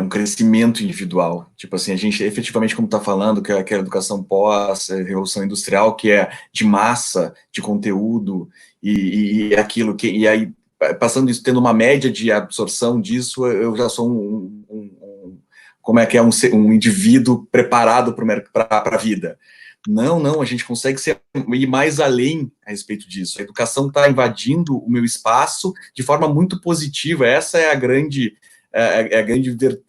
S3: Um crescimento individual. Tipo assim, a gente efetivamente, como está falando, que é a educação pós-revolução industrial, que é de massa, de conteúdo, e aquilo que... E aí, passando isso, tendo uma média de absorção disso, eu já sou um indivíduo preparado para a vida. Não, a gente consegue ir mais além a respeito disso. A educação está invadindo o meu espaço de forma muito positiva. Essa é a grande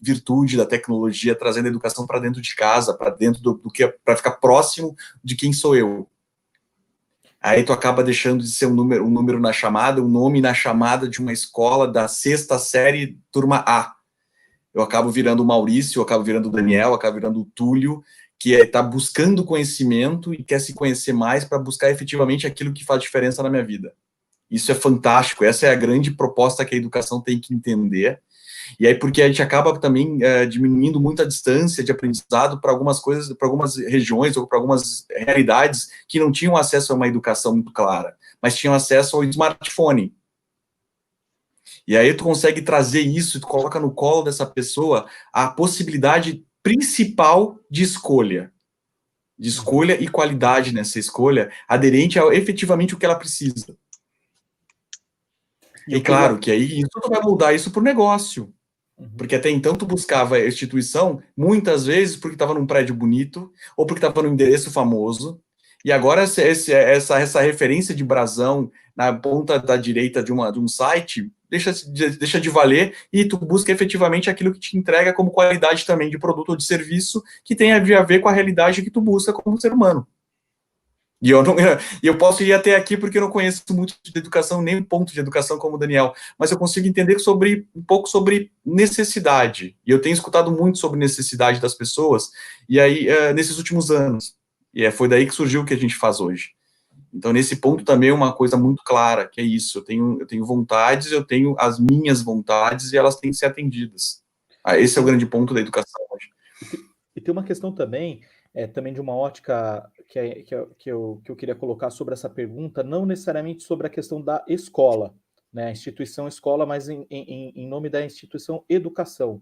S3: virtude da tecnologia, trazendo a educação para dentro de casa, para dentro para ficar próximo de quem sou eu. Aí tu acaba deixando de ser um número na chamada, um nome na chamada de uma escola da 6ª série, turma A. Eu acabo virando o Maurício, eu acabo virando o Daniel, eu acabo virando o Túlio, que está buscando conhecimento e quer se conhecer mais para buscar efetivamente aquilo que faz diferença na minha vida. Isso é fantástico, essa é a grande proposta que a educação tem que entender. E aí, porque a gente acaba também diminuindo muito a distância de aprendizado para algumas coisas, para algumas regiões ou para algumas realidades que não tinham acesso a uma educação muito clara, mas tinham acesso ao smartphone. E aí tu consegue trazer isso, tu coloca no colo dessa pessoa a possibilidade principal de escolha e qualidade nessa escolha, aderente a efetivamente o que ela precisa. E claro que aí isso vai mudar isso para o negócio. Porque até então tu buscava a instituição, muitas vezes porque estava num prédio bonito, ou porque estava num endereço famoso, e agora essa referência de brasão na ponta da direita de um site deixa de valer, e tu busca efetivamente aquilo que te entrega como qualidade também de produto ou de serviço, que tem a ver com a realidade que tu busca como ser humano. E eu posso ir até aqui porque eu não conheço muito de educação, nem um ponto de educação como o Daniel, mas eu consigo entender um pouco sobre necessidade. E eu tenho escutado muito sobre necessidade das pessoas, e aí, nesses últimos anos. E foi daí que surgiu o que a gente faz hoje. Então, nesse ponto também é uma coisa muito clara, que é isso, eu tenho vontades, eu tenho as minhas vontades, e elas têm que ser atendidas. Esse é o grande ponto da educação hoje.
S1: E tem uma questão também, também de uma ótica que eu queria colocar sobre essa pergunta, não necessariamente sobre a questão da escola, né? A instituição escola, mas em nome da instituição educação.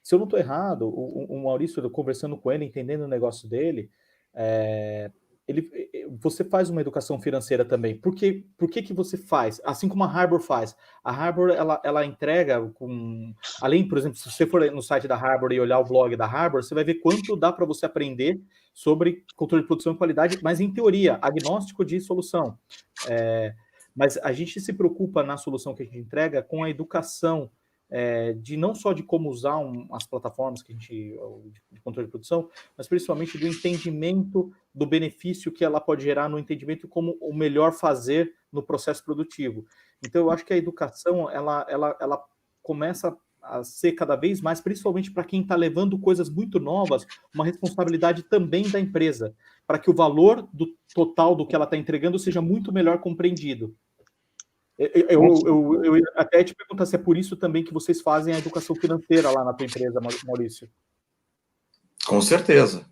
S1: Se eu não estou errado, o Maurício, conversando com ele, entendendo o negócio dele, você faz uma educação financeira também. Por que você faz? Assim como a Harbor faz. A Harbor, ela entrega além, por exemplo, se você for no site da Harbor e olhar o blog da Harbor, você vai ver quanto dá para você aprender sobre controle de produção e qualidade, mas em teoria, agnóstico de solução. Mas a gente se preocupa na solução que a gente entrega com a educação de não só de como usar as plataformas de controle de produção, mas principalmente do entendimento do benefício que ela pode gerar, no entendimento como o melhor fazer no processo produtivo. Então, eu acho que a educação, ela começa a ser cada vez mais, principalmente para quem está levando coisas muito novas, uma responsabilidade também da empresa, para que o valor do total do que ela está entregando seja muito melhor compreendido. Eu até te perguntar se é por isso também que vocês fazem a educação financeira lá na tua empresa, Maurício.
S3: Com certeza.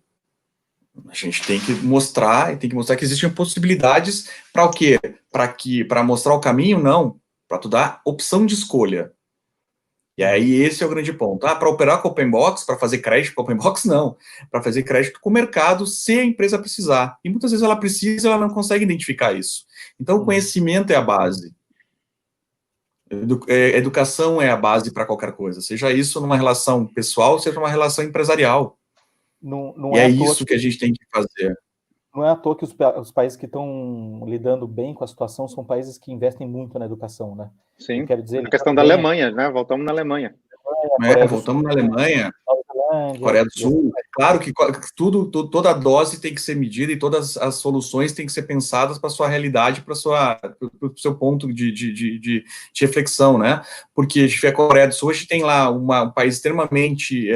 S3: A gente tem que mostrar que existem possibilidades para o quê? Para mostrar o caminho? Não. Para tu dar opção de escolha. E aí esse é o grande ponto. Para operar com Open Box, para fazer crédito com Open Box, não. Para fazer crédito com o mercado, se a empresa precisar. E muitas vezes ela precisa, ela não consegue identificar isso. Então, o conhecimento é a base. Educação é a base para qualquer coisa, seja isso numa relação pessoal, seja numa relação empresarial.
S1: Não
S3: e é isso que a gente tem que fazer.
S1: Não é à toa que os países que estão lidando bem com a situação são países que investem muito na educação, né?
S2: Sim, quero dizer, a questão da Alemanha, né? Voltamos na Alemanha.
S3: Voltamos na Alemanha, Coreia do Sul. Claro que toda a dose tem que ser medida e todas as soluções têm que ser pensadas para a sua realidade, para o seu ponto de reflexão, né? Porque a gente vê a Coreia do Sul, hoje tem lá um país extremamente,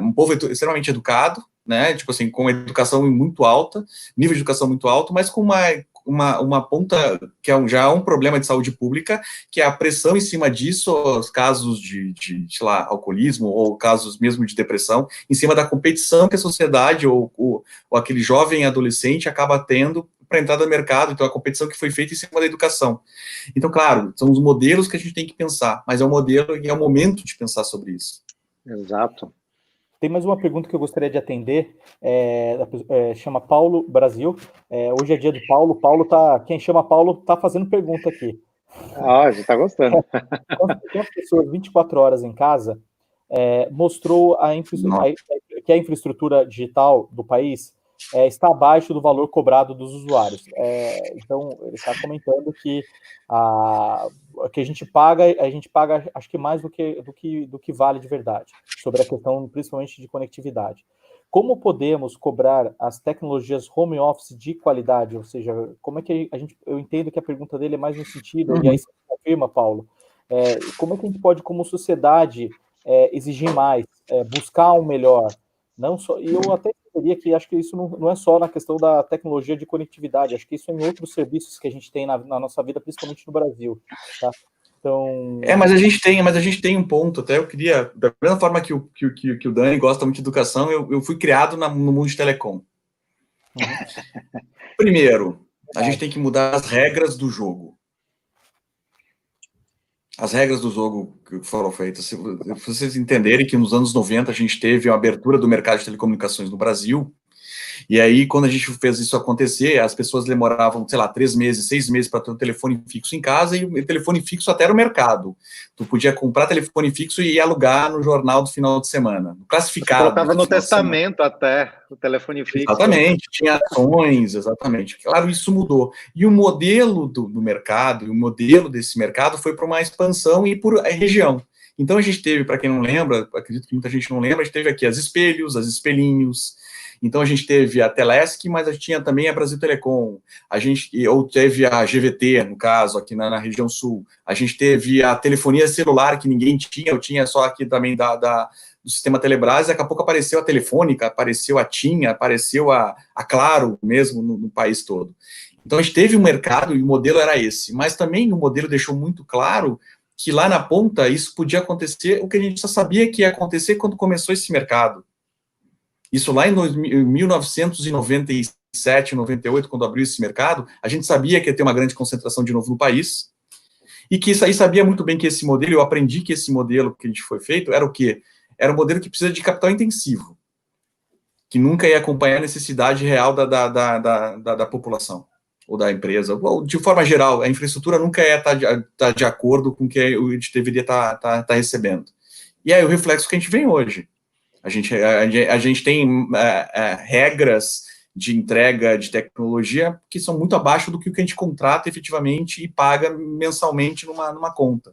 S3: um povo extremamente educado, né? Tipo assim, com educação muito alta, nível de educação muito alto, mas com uma ponta que já é um problema de saúde pública, que é a pressão em cima disso, os casos de sei lá, alcoolismo, ou casos mesmo de depressão, em cima da competição que a sociedade ou aquele jovem adolescente acaba tendo para entrar no mercado. Então, a competição que foi feita em cima da educação. Então, claro, são os modelos que a gente tem que pensar, mas é um modelo e é o momento de pensar sobre isso.
S2: Exato.
S1: Tem mais uma pergunta que eu gostaria de atender, chama Paulo Brasil. Hoje é dia de Paulo. Quem chama Paulo tá fazendo pergunta aqui.
S2: Ah, já tá gostando.
S1: Tem uma pessoa 24 horas em casa, mostrou que a infraestrutura digital do país está abaixo do valor cobrado dos usuários. Então, ele está comentando que a gente paga acho que mais do que vale de verdade, sobre a questão principalmente de conectividade. Como podemos cobrar as tecnologias home office de qualidade? Ou seja, como é que eu entendo que a pergunta dele é mais no sentido, e aí você confirma, Paulo, como é que a gente pode, como sociedade, exigir mais, buscar um melhor? Não só, e eu até diria que acho que isso não é só na questão da tecnologia de conectividade, acho que isso é em outros serviços que a gente tem na nossa vida, principalmente no Brasil, tá? Então...
S3: mas a gente tem um ponto, até eu queria, da mesma forma que o Dani gosta muito de educação, eu fui criado no mundo de telecom. Primeiro, a gente tem que mudar as regras do jogo. As regras do jogo que foram feitas, se vocês entenderem que nos anos 90 a gente teve uma abertura do mercado de telecomunicações no Brasil, e aí quando a gente fez isso acontecer, as pessoas demoravam, sei lá, 3 meses, 6 meses para ter um telefone fixo em casa, e o telefone fixo até era o mercado. Tu podia comprar telefone fixo e alugar no jornal do final de semana, classificado.
S2: Colocava no testamento até o telefone fixo.
S3: Exatamente, tinha ações, exatamente. Claro, isso mudou. E o modelo do mercado, e o modelo desse mercado foi para uma expansão e por região. Então a gente teve, para quem não lembra, acredito que muita gente não lembra, a gente teve aqui as espelhos, as espelhinhos. Então a gente teve a Telesc, mas a gente tinha também a Brasil Telecom, ou teve a GVT, no caso, aqui na região sul. A gente teve a telefonia celular, que ninguém tinha, eu tinha só aqui também do sistema Telebrás, e daqui a pouco apareceu a Telefônica, apareceu a TIM, apareceu a Claro mesmo no país todo. Então a gente teve um mercado e o modelo era esse, mas também o modelo deixou muito claro que lá na ponta isso podia acontecer, o que a gente já sabia que ia acontecer quando começou esse mercado. Isso lá em 1997, 98, quando abriu esse mercado, a gente sabia que ia ter uma grande concentração de novo no país, e que isso aí sabia muito bem que esse modelo, eu aprendi que esse modelo que a gente foi feito, era o quê? Era um modelo que precisa de capital intensivo, que nunca ia acompanhar a necessidade real da população, ou da empresa, ou de forma geral, a infraestrutura nunca ia estar de acordo com o que a gente deveria estar recebendo. E aí o reflexo que a gente vem hoje. A gente tem regras de entrega de tecnologia que são muito abaixo do que a gente contrata efetivamente e paga mensalmente numa conta.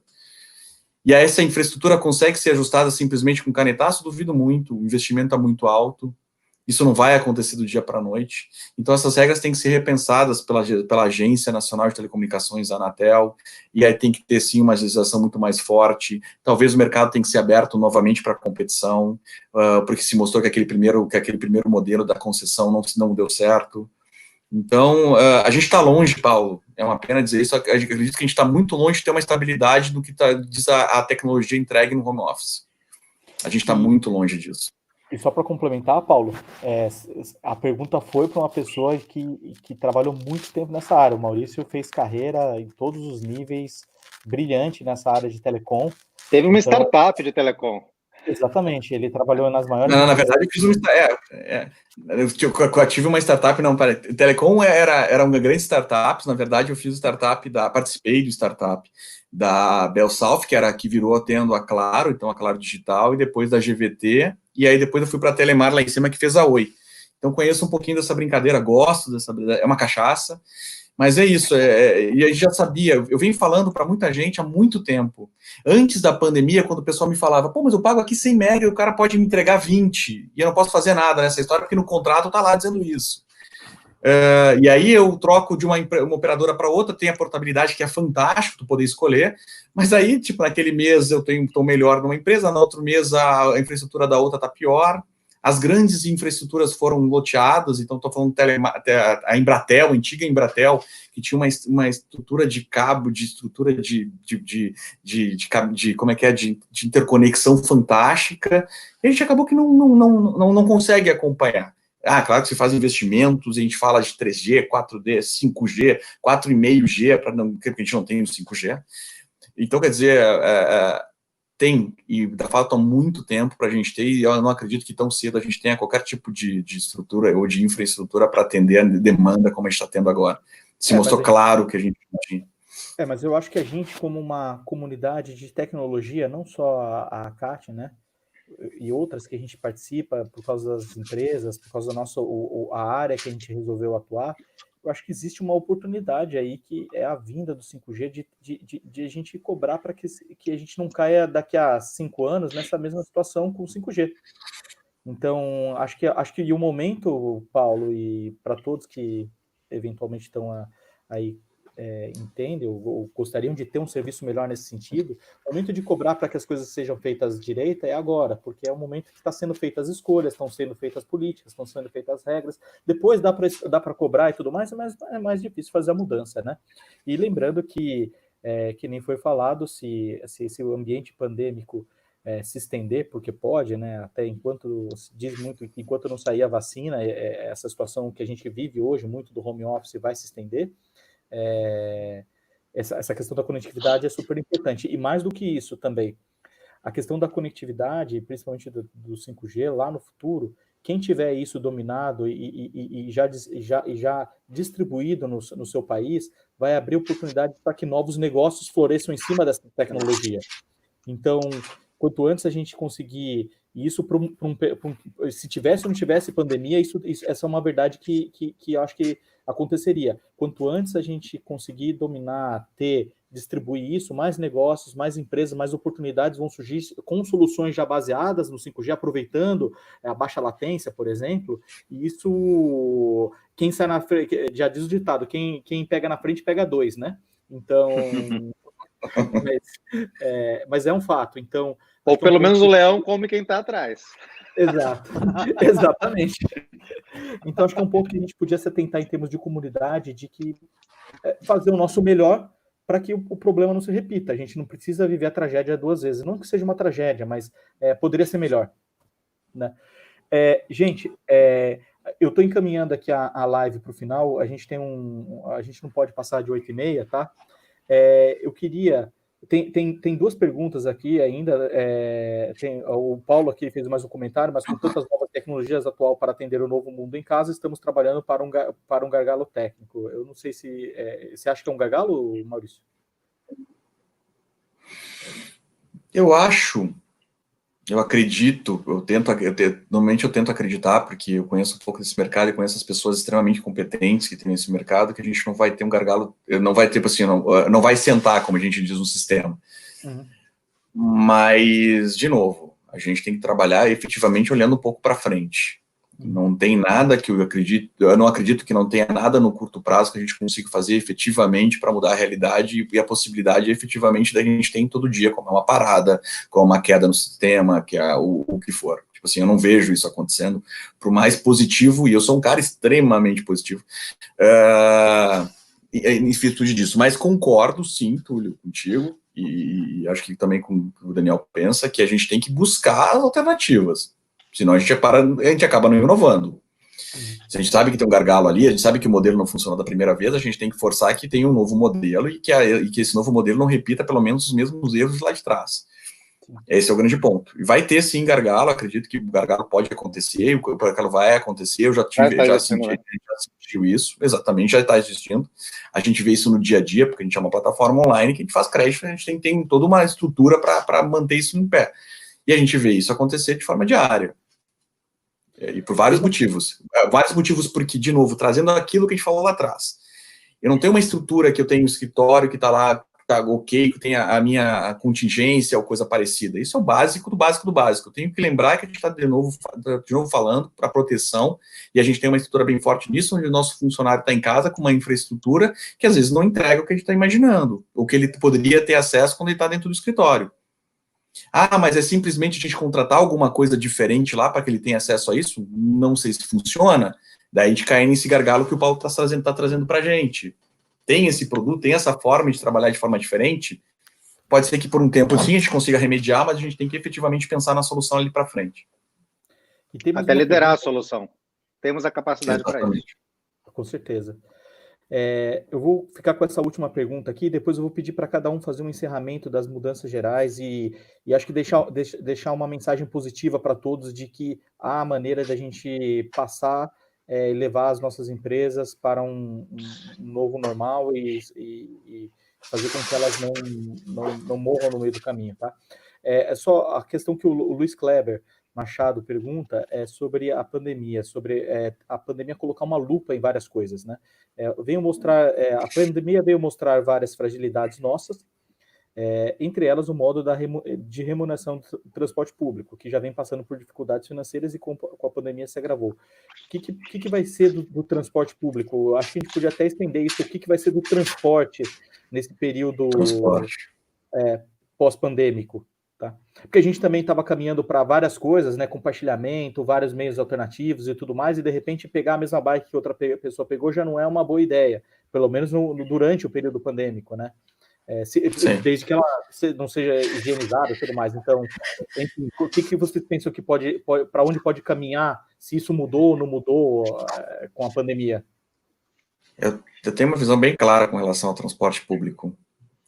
S3: E aí essa infraestrutura consegue ser ajustada simplesmente com canetaço? Duvido muito, o investimento está muito alto, isso não vai acontecer do dia para a noite. Então essas regras têm que ser repensadas pela Agência Nacional de Telecomunicações, a Anatel, e aí tem que ter sim uma legislação muito mais forte. Talvez o mercado tenha que ser aberto novamente para a competição, porque se mostrou que aquele primeiro modelo da concessão não deu certo. Então, a gente está longe, Paulo, é uma pena dizer isso, acredito que a gente está muito longe de ter uma estabilidade do que diz a tecnologia entregue no home office. A gente está muito longe disso.
S1: E só para complementar, Paulo, a pergunta foi para uma pessoa que trabalhou muito tempo nessa área. O Maurício fez carreira em todos os níveis, brilhante nessa área de telecom.
S2: Teve uma startup de telecom.
S1: Exatamente, ele trabalhou nas maiores...
S3: Não, na verdade, eu fiz eu tive uma startup, não, telecom era uma grande startup, na verdade, eu fiz participei do startup da Bell South, que era a que virou tendo a Claro, então a Claro Digital, e depois da GVT, e aí depois eu fui para a Telemar lá em cima, que fez a Oi. Então conheço um pouquinho dessa brincadeira, gosto é uma cachaça, mas é isso, e a gente já sabia, eu venho falando para muita gente há muito tempo. Antes da pandemia, quando o pessoal me falava, mas eu pago aqui 100 mega e o cara pode me entregar 20, e eu não posso fazer nada nessa história, porque no contrato está lá dizendo isso. E aí eu troco de uma operadora para outra, tem a portabilidade que é fantástico, tu poder escolher, mas aí, tipo, naquele mês eu estou melhor numa empresa, no outro mês a infraestrutura da outra está pior, as grandes infraestruturas foram loteadas, então estou falando a Embratel, a antiga Embratel, que tinha uma estrutura de cabo, de estrutura de interconexão fantástica, e a gente acabou que não consegue acompanhar. Claro que se faz investimentos, a gente fala de 3G, 4D, 5G, 4,5G, porque a gente não tem o 5G. Então, quer dizer, e falta muito tempo para a gente ter, e eu não acredito que tão cedo a gente tenha qualquer tipo de estrutura ou de infraestrutura para atender a demanda como a gente está tendo agora. Se mostrou claro que a gente tinha.
S1: Mas eu acho que a gente, como uma comunidade de tecnologia, não só a CAT, né, e outras que a gente participa por causa das empresas, por causa da nossa a área que a gente resolveu atuar, eu acho que existe uma oportunidade aí que é a vinda do 5G de a gente cobrar para que a gente não caia daqui a 5 anos nessa mesma situação com o 5G. Então, acho que o momento, Paulo, e para todos que eventualmente estão aí entendem ou gostariam de ter um serviço melhor nesse sentido, o momento de cobrar para que as coisas sejam feitas direita é agora, porque é o momento que está sendo feitas as escolhas, estão sendo feitas políticas, estão sendo feitas as regras, depois dá para cobrar e tudo mais, mas é mais difícil fazer a mudança, né? E lembrando que nem foi falado, se o ambiente pandêmico se estender, porque pode, né? Até enquanto diz muito, enquanto não sair a vacina, essa situação que a gente vive hoje, muito do home office, vai se estender. Essa questão da conectividade é super importante. E mais do que isso também, a questão da conectividade, principalmente do 5G, lá no futuro, quem tiver isso dominado e já distribuído no seu país, vai abrir oportunidade para que novos negócios floresçam em cima dessa tecnologia. Então, quanto antes a gente conseguir isso, se tivesse ou não tivesse pandemia, essa é uma verdade que eu acho que aconteceria. Quanto antes a gente conseguir dominar, distribuir isso, mais negócios, mais empresas, mais oportunidades vão surgir com soluções já baseadas no 5G, aproveitando a baixa latência, por exemplo, e isso, quem sai na frente, já diz o ditado, quem pega na frente pega dois, né? Então... mas é um fato, então...
S2: Ou pelo menos o leão come quem está atrás.
S1: Exato, exatamente. Então, acho que é um ponto que a gente podia se atentar em termos de comunidade, de que fazer o nosso melhor para que o problema não se repita. A gente não precisa viver a tragédia duas vezes. Não que seja uma tragédia, mas poderia ser melhor, né? Gente, eu estou encaminhando aqui a live para o final. A gente não pode passar de 8h30, tá? Eu queria... Tem duas perguntas aqui ainda. O Paulo aqui fez mais um comentário, mas com tantas novas tecnologias atual para atender o novo mundo em casa, estamos trabalhando para um gargalo técnico. Eu não sei se... você acha que é um gargalo, Maurício?
S3: Eu acredito, normalmente eu tento acreditar, porque eu conheço um pouco desse mercado e conheço as pessoas extremamente competentes que têm esse mercado, que a gente não vai ter um gargalo, não vai ter, assim, não vai sentar, como a gente diz, no sistema.
S1: Uhum.
S3: Mas, de novo, a gente tem que trabalhar efetivamente olhando um pouco para frente. Não tem nada que eu não acredito que não tenha nada no curto prazo que a gente consiga fazer efetivamente para mudar a realidade e a possibilidade efetivamente da gente ter todo dia, como é uma parada, como uma queda no sistema, que é o que for. Tipo assim, eu não vejo isso acontecendo, por mais positivo, e eu sou um cara extremamente positivo, em virtude disso, mas concordo sim, Túlio, contigo, e acho que também com o Daniel pensa, que a gente tem que buscar as alternativas. Senão a gente acaba não inovando. Se a gente sabe que tem um gargalo ali, a gente sabe que o modelo não funciona da primeira vez, a gente tem que forçar que tenha um novo modelo e que esse novo modelo não repita pelo menos os mesmos erros lá de trás. Esse é o grande ponto. E vai ter sim gargalo, acredito que o gargalo pode acontecer, o gargalo vai acontecer, eu já sentiu isso, exatamente, já está existindo. A gente vê isso no dia a dia, porque a gente é uma plataforma online que a gente faz crédito, a gente tem toda uma estrutura para manter isso em pé. E a gente vê isso acontecer de forma diária. E por vários motivos. Vários motivos porque, de novo, trazendo aquilo que a gente falou lá atrás. Eu não tenho uma estrutura que eu tenho um escritório que está lá, tá ok, que tem a minha contingência ou coisa parecida. Isso é o básico do básico do básico. Eu tenho que lembrar que a gente está de novo falando para proteção, e a gente tem uma estrutura bem forte nisso, onde o nosso funcionário está em casa com uma infraestrutura que às vezes não entrega o que a gente está imaginando, ou que ele poderia ter acesso quando ele está dentro do escritório. Mas é simplesmente a gente contratar alguma coisa diferente lá para que ele tenha acesso a isso? Não sei se funciona. Daí a gente cai nesse gargalo que o Paulo está trazendo para a gente. Tem esse produto, tem essa forma de trabalhar de forma diferente? Pode ser que por um tempo sim a gente consiga remediar, mas a gente tem que efetivamente pensar na solução ali para frente.
S2: Até liderar a solução. Temos a capacidade para isso.
S1: Com certeza. Eu vou ficar com essa última pergunta aqui, depois eu vou pedir para cada um fazer um encerramento das mudanças gerais e acho que deixar uma mensagem positiva para todos de que há maneira da gente passar e levar as nossas empresas para um novo normal e fazer com que elas não morram no meio do caminho, tá? Só a questão que o Luiz Kleber Machado pergunta sobre a pandemia, sobre a pandemia colocar uma lupa em várias coisas, né? A pandemia veio mostrar várias fragilidades nossas, entre elas o modo de remuneração do transporte público, que já vem passando por dificuldades financeiras e com a pandemia se agravou. O que vai ser do transporte público? Eu acho que a gente podia até estender isso. O que vai ser do transporte nesse período pós-pandêmico? Tá? Porque a gente também estava caminhando para várias coisas, né? Compartilhamento, vários meios alternativos e tudo mais, e de repente pegar a mesma bike que outra pessoa pegou já não é uma boa ideia, pelo menos durante o período pandêmico, né? Desde que ela não seja higienizada e tudo mais. Então, enfim, o que vocês pensam que para onde pode caminhar, se isso mudou ou não mudou com a pandemia?
S3: Eu tenho uma visão bem clara com relação ao transporte público.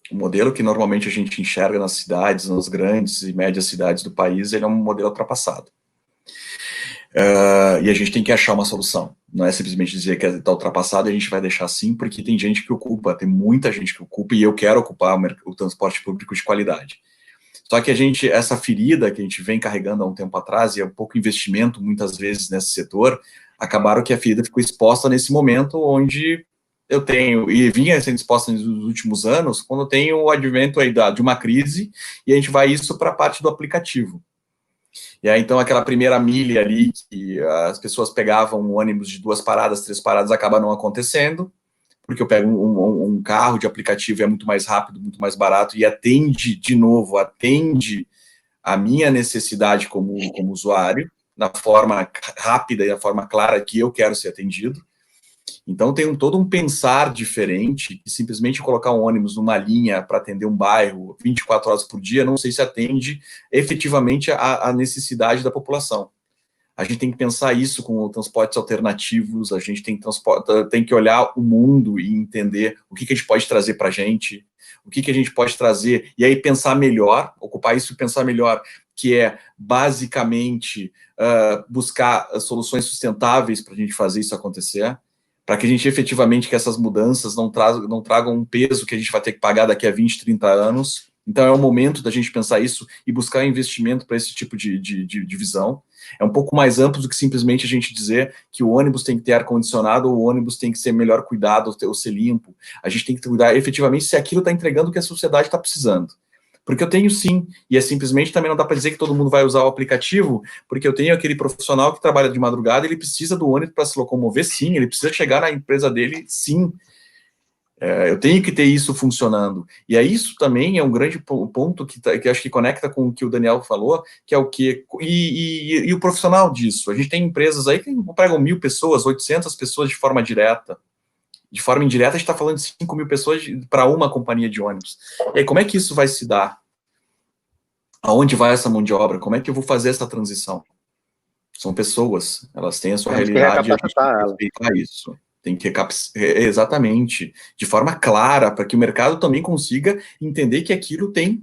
S3: O modelo que normalmente a gente enxerga nas cidades, nas grandes e médias cidades do país, ele é um modelo ultrapassado. E a gente tem que achar uma solução. Não é simplesmente dizer que está ultrapassado e a gente vai deixar assim, porque tem gente que ocupa, tem muita gente que ocupa, e eu quero ocupar o transporte público de qualidade. Só que essa ferida que a gente vem carregando há um tempo atrás, e é pouco investimento, muitas vezes, nesse setor, acabaram que a ferida ficou exposta nesse momento onde eu tenho, e vinha sendo exposta nos últimos anos, quando eu tenho o advento aí de uma crise, e a gente vai isso para a parte do aplicativo. E aí, então, aquela primeira milha ali, que as pessoas pegavam um ônibus de 2 paradas, 3 paradas, acaba não acontecendo, porque eu pego um carro de aplicativo, é muito mais rápido, muito mais barato, e atende a minha necessidade como usuário, na forma rápida e na forma clara que eu quero ser atendido. Então tem todo um pensar diferente, que simplesmente colocar um ônibus numa linha para atender um bairro 24 horas por dia, não sei se atende efetivamente a necessidade da população. A gente tem que pensar isso com transportes alternativos, a gente tem que olhar o mundo e entender o que a gente pode trazer para a gente, o que a gente pode trazer, e aí pensar melhor, ocupar isso e pensar melhor, que é basicamente buscar soluções sustentáveis para a gente fazer isso acontecer, para que a gente efetivamente, que essas mudanças não tragam um peso que a gente vai ter que pagar daqui a 20, 30 anos. Então é o momento da gente pensar isso e buscar investimento para esse tipo de visão. É um pouco mais amplo do que simplesmente a gente dizer que o ônibus tem que ter ar-condicionado ou o ônibus tem que ser melhor cuidado ou ser limpo. A gente tem que cuidar efetivamente se aquilo está entregando o que a sociedade está precisando. Porque eu tenho sim, e é simplesmente também não dá para dizer que todo mundo vai usar o aplicativo, porque eu tenho aquele profissional que trabalha de madrugada, ele precisa do ônibus para se locomover, sim, ele precisa chegar na empresa dele, sim. Eu tenho que ter isso funcionando. E aí isso também é um grande ponto que acho que conecta com o que o Daniel falou, que é o quê? E o profissional disso. A gente tem empresas aí que empregam 1.000 pessoas, 800 pessoas de forma direta. De forma indireta, a gente está falando de 5.000 pessoas para uma companhia de ônibus. E aí, como é que isso vai se dar? Aonde vai essa mão de obra? Como é que eu vou fazer essa transição? São pessoas, elas têm a sua realidade e a gente tem que respeitar isso. Tem que exatamente, de forma clara, para que o mercado também consiga entender que aquilo tem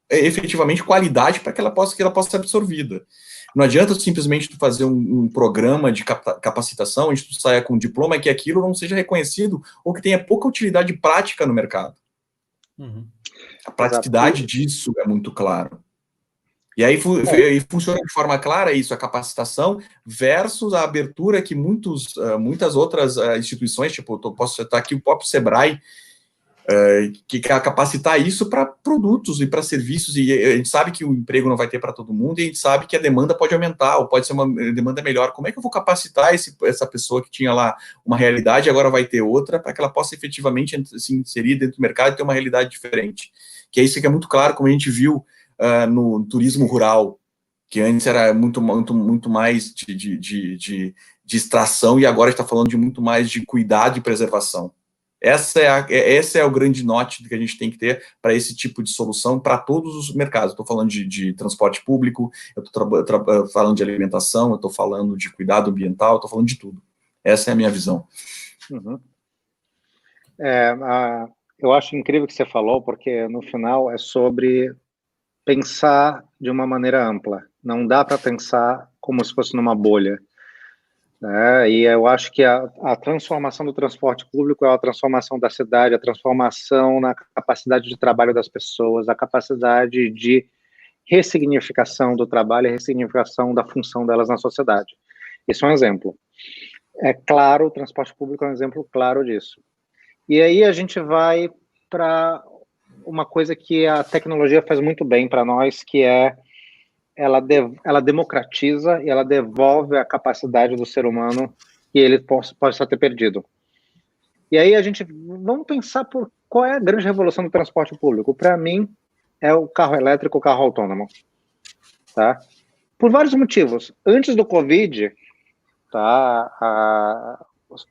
S3: efetivamente qualidade para que ela possa ser absorvida. Não adianta simplesmente tu fazer um programa de capacitação, onde tu saia com um diploma e que aquilo não seja reconhecido ou que tenha pouca utilidade prática no mercado.
S1: Uhum.
S3: A praticidade disso é muito claro. E aí funciona de forma clara isso, a capacitação versus a abertura que muitas outras instituições, tipo, eu posso citar aqui o próprio Sebrae, que quer capacitar isso para produtos e para serviços, e a gente sabe que o emprego não vai ter para todo mundo, e a gente sabe que a demanda pode aumentar, ou pode ser uma demanda melhor. Como é que eu vou capacitar essa pessoa que tinha lá uma realidade, agora vai ter outra, para que ela possa efetivamente se inserir dentro do mercado e ter uma realidade diferente? Que é isso que é muito claro, como a gente viu no turismo rural, que antes era muito mais de extração, e agora está falando de muito mais de cuidado e preservação. Esse é o grande norte que a gente tem que ter para esse tipo de solução para todos os mercados. Estou falando de transporte público, eu estou falando de alimentação, eu estou falando de cuidado ambiental, eu estou falando de tudo. Essa é a minha visão.
S2: Uhum. Eu acho incrível o que você falou, porque no final é sobre pensar de uma maneira ampla. Não dá para pensar como se fosse numa bolha. E eu acho que a transformação do transporte público é a transformação da cidade, a transformação na capacidade de trabalho das pessoas, a capacidade de ressignificação do trabalho e ressignificação da função delas na sociedade. Esse é um exemplo. É claro, o transporte público é um exemplo claro disso. E aí a gente vai para uma coisa que a tecnologia faz muito bem para nós, que é ela democratiza e ela devolve a capacidade do ser humano que ele possa ter perdido. E aí vamos pensar por qual é a grande revolução do transporte público. Para mim, é o carro elétrico, o carro autônomo. Tá? Por vários motivos. Antes do Covid,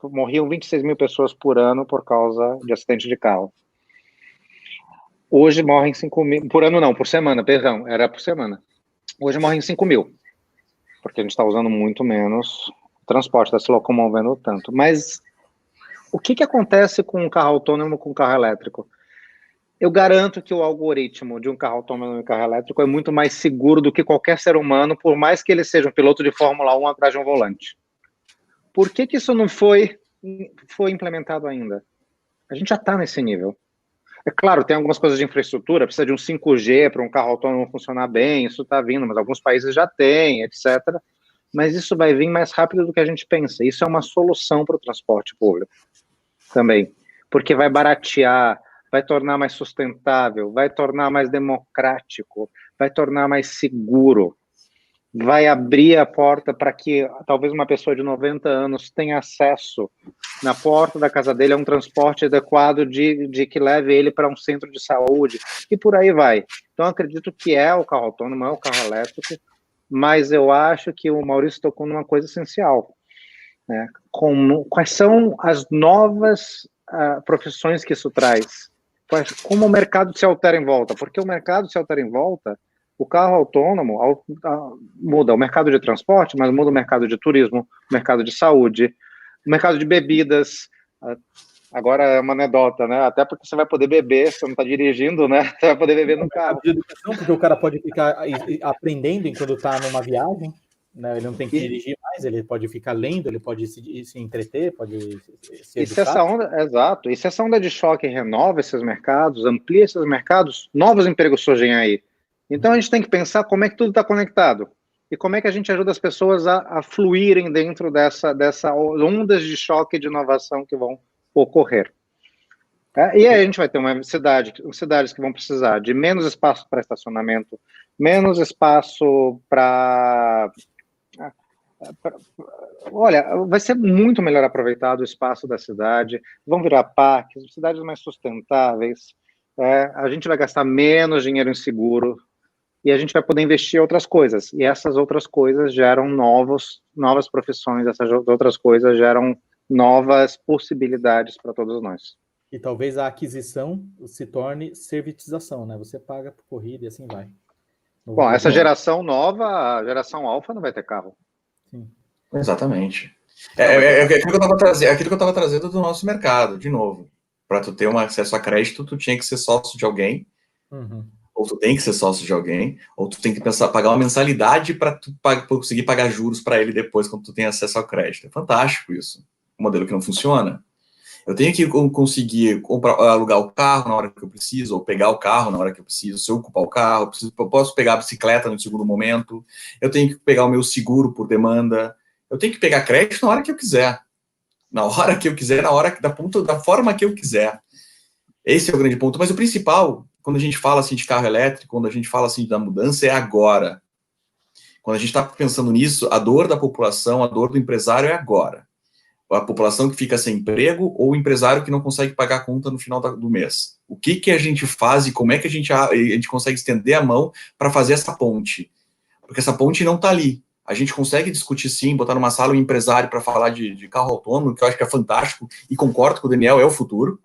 S2: morriam 26.000 pessoas por ano por causa de acidente de carro. Hoje morrem 5.000, por ano não, por semana, perdão, era por semana. Hoje morrem 5.000, porque a gente está usando muito menos transporte, está se locomovendo tanto. Mas o que acontece com um carro autônomo, com um carro elétrico? Eu garanto que o algoritmo de um carro autônomo e um carro elétrico é muito mais seguro do que qualquer ser humano, por mais que ele seja um piloto de Fórmula 1 atrás de um volante. Por que isso não foi implementado ainda? A gente já está nesse nível. É claro, tem algumas coisas de infraestrutura, precisa de um 5G para um carro autônomo funcionar bem, isso está vindo, mas alguns países já têm, etc. Mas isso vai vir mais rápido do que a gente pensa. Isso é uma solução para o transporte público também, porque vai baratear, vai tornar mais sustentável, vai tornar mais democrático, vai tornar mais seguro, vai abrir a porta para que talvez uma pessoa de 90 anos tenha acesso na porta da casa dele a um transporte adequado de que leve ele para um centro de saúde, e por aí vai. Então, acredito que é o carro autônomo, é o carro elétrico, mas eu acho que o Maurício tocou numa coisa essencial. Né? Quais são as novas profissões que isso traz? Como o mercado se altera em volta? Porque o mercado se altera em volta, O carro autônomo muda o mercado de transporte, mas muda o mercado de turismo, o mercado de saúde, o mercado de bebidas. Agora é uma anedota, né? Até porque você vai poder beber, você não está dirigindo, né? Você vai poder beber no carro.
S1: De educação, porque o cara pode ficar aprendendo enquanto está numa viagem, né? Ele não tem que dirigir mais, ele pode ficar lendo, ele pode se entreter, pode se educar.
S2: Exato. E se essa onda de choque renova esses mercados, amplia esses mercados, novos empregos surgem aí. Então a gente tem que pensar como é que tudo está conectado e como é que a gente ajuda as pessoas a fluírem dentro dessa ondas de choque e de inovação que vão ocorrer. E aí a gente vai ter cidades que vão precisar de menos espaço para estacionamento, menos espaço para... Olha, vai ser muito melhor aproveitado o espaço da cidade, vão virar parques, cidades mais sustentáveis, a gente vai gastar menos dinheiro em seguro, e a gente vai poder investir em outras coisas. E essas outras coisas geram novas profissões, essas outras coisas geram novas possibilidades para todos nós.
S1: E talvez a aquisição se torne servitização, né? Você paga por corrida e assim vai.
S2: Bom, essa geração nova, a geração alfa, não vai ter carro.
S1: Sim.
S3: Exatamente. Aquilo que eu estava trazendo do nosso mercado, de novo. Para tu ter um acesso a crédito, tu tinha que ser sócio de alguém.
S1: Uhum.
S3: Ou tu tem que ser sócio de alguém, ou tu tem que pagar uma mensalidade para tu conseguir pagar juros para ele depois, quando tu tem acesso ao crédito. É fantástico isso. Um modelo que não funciona. Eu tenho que conseguir alugar o carro na hora que eu preciso, ou pegar o carro na hora que eu preciso, se eu ocupar o carro, eu posso pegar a bicicleta no segundo momento, eu tenho que pegar o meu seguro por demanda, eu tenho que pegar crédito na hora que eu quiser. Na hora que eu quiser, da forma que eu quiser. Esse é o grande ponto. Mas o principal, quando a gente fala assim de carro elétrico, quando a gente fala assim da mudança, é agora. Quando a gente está pensando nisso, a dor da população, a dor do empresário é agora. A população que fica sem emprego ou o empresário que não consegue pagar a conta no final do mês. O que a gente faz e como é que a gente consegue estender a mão para fazer essa ponte? Porque essa ponte não está ali. A gente consegue discutir sim, botar numa sala um empresário para falar de carro autônomo, que eu acho que é fantástico, e concordo com o Daniel, é o futuro.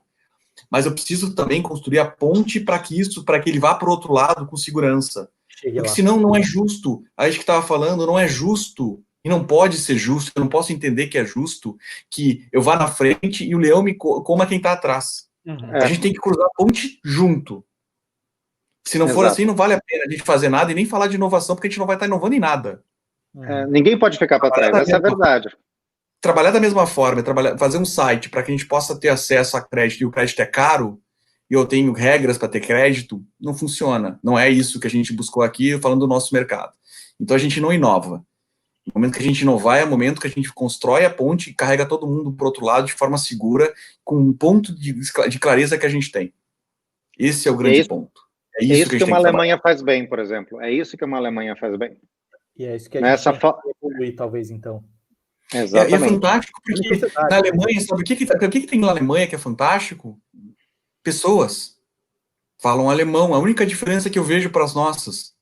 S3: Mas eu preciso também construir a ponte para que ele vá para o outro lado com segurança. Porque senão não é justo. A gente que estava falando, não é justo. E não pode ser justo, eu não posso entender que é justo que eu vá na frente e o leão me coma quem está atrás. Uhum. A gente tem que cruzar a ponte junto. Se não for assim, não vale a pena a gente fazer nada e nem falar de inovação, porque a gente não vai estar inovando em nada.
S2: Ninguém pode ficar para trás, essa é a verdade.
S3: Trabalhar da mesma forma, fazer um site para que a gente possa ter acesso a crédito e o crédito é caro, e eu tenho regras para ter crédito, não funciona. Não é isso que a gente buscou aqui falando do nosso mercado. Então a gente não inova. O momento que a gente inovar é o momento que a gente constrói a ponte e carrega todo mundo para o outro lado de forma segura, com um ponto de clareza que a gente tem. Esse é o grande ponto.
S2: É isso que uma Alemanha faz bem, por exemplo. É isso que uma Alemanha faz bem.
S1: E é isso que a gente tem que evoluir, talvez, então.
S2: Exatamente.
S3: E é fantástico, porque na Alemanha, sabe o que tem na Alemanha que é fantástico? Pessoas falam alemão. A única diferença que eu vejo para as nossas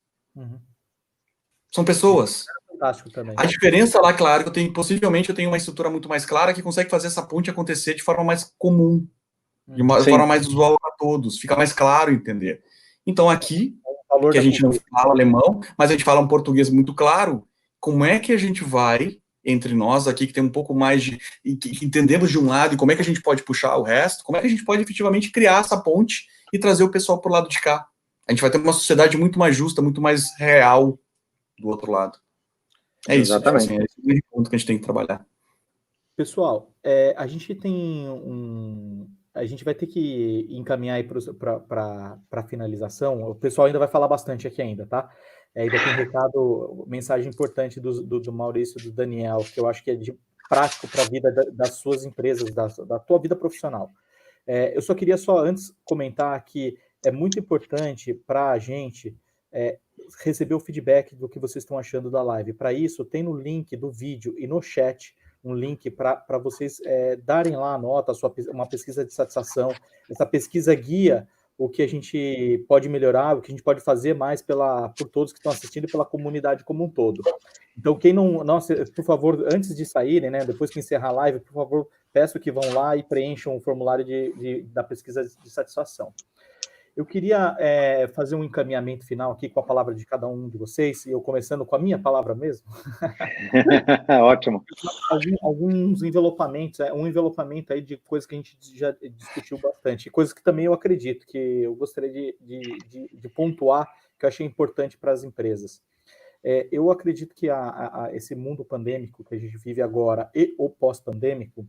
S3: são pessoas.
S1: Também.
S3: A diferença lá, claro, possivelmente eu tenho uma estrutura muito mais clara que consegue fazer essa ponte acontecer de forma mais comum, de uma forma mais usual para todos, fica mais claro entender. Então aqui, que a gente não fala alemão, mas a gente fala um português muito claro, como é que a gente vai, entre nós aqui, que tem um pouco mais de... que entendemos de um lado, e como é que a gente pode puxar o resto, como é que a gente pode efetivamente criar essa ponte e trazer o pessoal para o lado de cá. A gente vai ter uma sociedade muito mais justa, muito mais real do outro lado. É isso,
S2: exatamente.
S3: Assim, é esse o ponto que a gente tem que trabalhar.
S1: Pessoal, a gente tem a gente vai ter que encaminhar aí para finalização. O pessoal ainda vai falar bastante aqui ainda, tá? Ainda tem recado, mensagem importante do Maurício e do Daniel, que eu acho que é de prático para a vida das suas empresas, da tua vida profissional. Eu só queria antes comentar que é muito importante para a gente receber o feedback do que vocês estão achando da live. Para isso, tem no link do vídeo e no chat um link para vocês darem lá a nota, uma pesquisa de satisfação. Essa pesquisa guia o que a gente pode melhorar, o que a gente pode fazer mais por todos que estão assistindo e pela comunidade como um todo. Então, quem não... Nossa, por favor, antes de saírem, né, depois que encerrar a live, por favor, peço que vão lá e preencham o formulário da pesquisa de satisfação. Eu queria fazer um encaminhamento final aqui com a palavra de cada um de vocês, e eu começando com a minha palavra mesmo.
S2: Ótimo.
S1: Alguns envelopamentos, um envelopamento aí de coisas que a gente já discutiu bastante, coisas que também eu acredito, que eu gostaria de pontuar, que eu achei importante para as empresas. Eu acredito que esse mundo pandêmico que a gente vive agora e o pós-pandêmico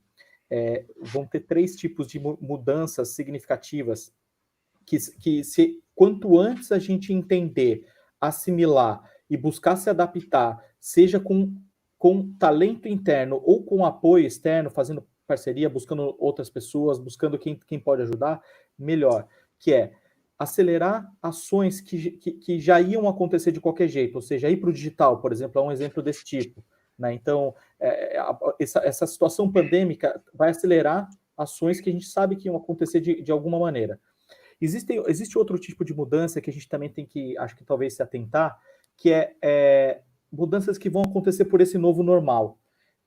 S1: vão ter 3 tipos de mudanças significativas que quanto antes a gente entender, assimilar e buscar se adaptar, seja com talento interno ou com apoio externo, fazendo parceria, buscando outras pessoas, buscando quem pode ajudar, melhor, que é acelerar ações que já iam acontecer de qualquer jeito, ou seja, ir para o digital, por exemplo, é um exemplo desse tipo, né? Então, essa situação pandêmica vai acelerar ações que a gente sabe que iam acontecer de alguma maneira. Existe outro tipo de mudança que a gente também tem que, acho que talvez se atentar, que mudanças que vão acontecer por esse novo normal,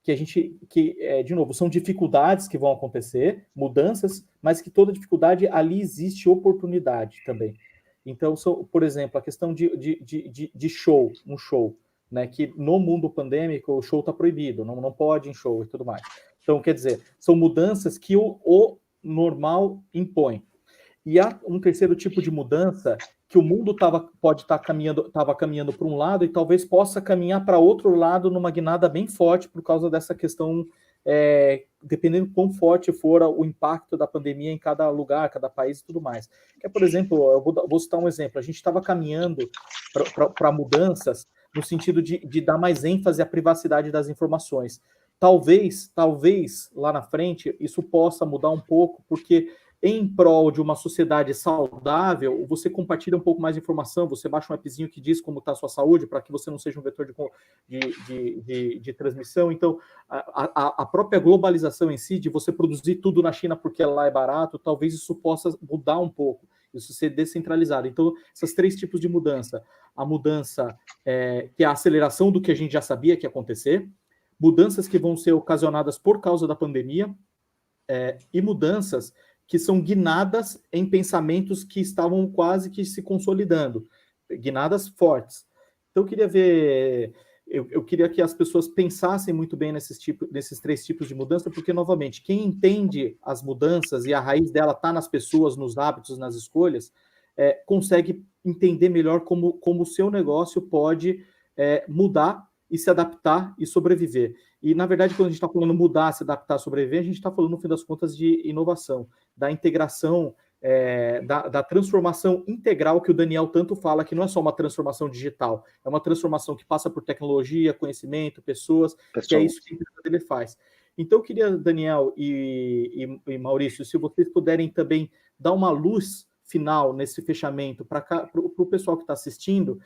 S1: de novo, são dificuldades que vão acontecer, mudanças, mas que toda dificuldade ali existe oportunidade também. Então, por exemplo, a questão de show, um show, né, que no mundo pandêmico o show está proibido, não pode em show e tudo mais. Então, quer dizer, são mudanças que o normal impõe. E há um terceiro tipo de mudança que o mundo estava caminhando para um lado e talvez possa caminhar para outro lado numa guinada bem forte por causa dessa questão, dependendo de quão forte for o impacto da pandemia em cada lugar, cada país e tudo mais. Por exemplo, eu vou citar um exemplo, a gente estava caminhando para mudanças no sentido de dar mais ênfase à privacidade das informações. Talvez lá na frente isso possa mudar um pouco, porque em prol de uma sociedade saudável, você compartilha um pouco mais de informação, você baixa um appzinho que diz como está a sua saúde, para que você não seja um vetor de transmissão. Então, a própria globalização em si, de você produzir tudo na China porque lá é barato, talvez isso possa mudar um pouco, isso ser descentralizado. Então, esses 3 tipos de mudança. A mudança que é a aceleração do que a gente já sabia que ia acontecer, mudanças que vão ser ocasionadas por causa da pandemia, e mudanças que são guinadas em pensamentos que estavam quase que se consolidando, guinadas fortes. Então, eu queria que as pessoas pensassem muito bem nesses 3 tipos de mudança, porque, novamente, quem entende as mudanças e a raiz dela está nas pessoas, nos hábitos, nas escolhas, consegue entender melhor como o seu negócio pode mudar e se adaptar e sobreviver. E, na verdade, quando a gente está falando mudar, se adaptar, sobreviver, a gente está falando, no fim das contas, de inovação, da integração, da transformação integral que o Daniel tanto fala, que não é só uma transformação digital, é uma transformação que passa por tecnologia, conhecimento, pessoas. Que é isso que a empresa dele faz. Então, eu queria, Daniel e Maurício, se vocês puderem também dar uma luz final nesse fechamento para o pessoal que está assistindo,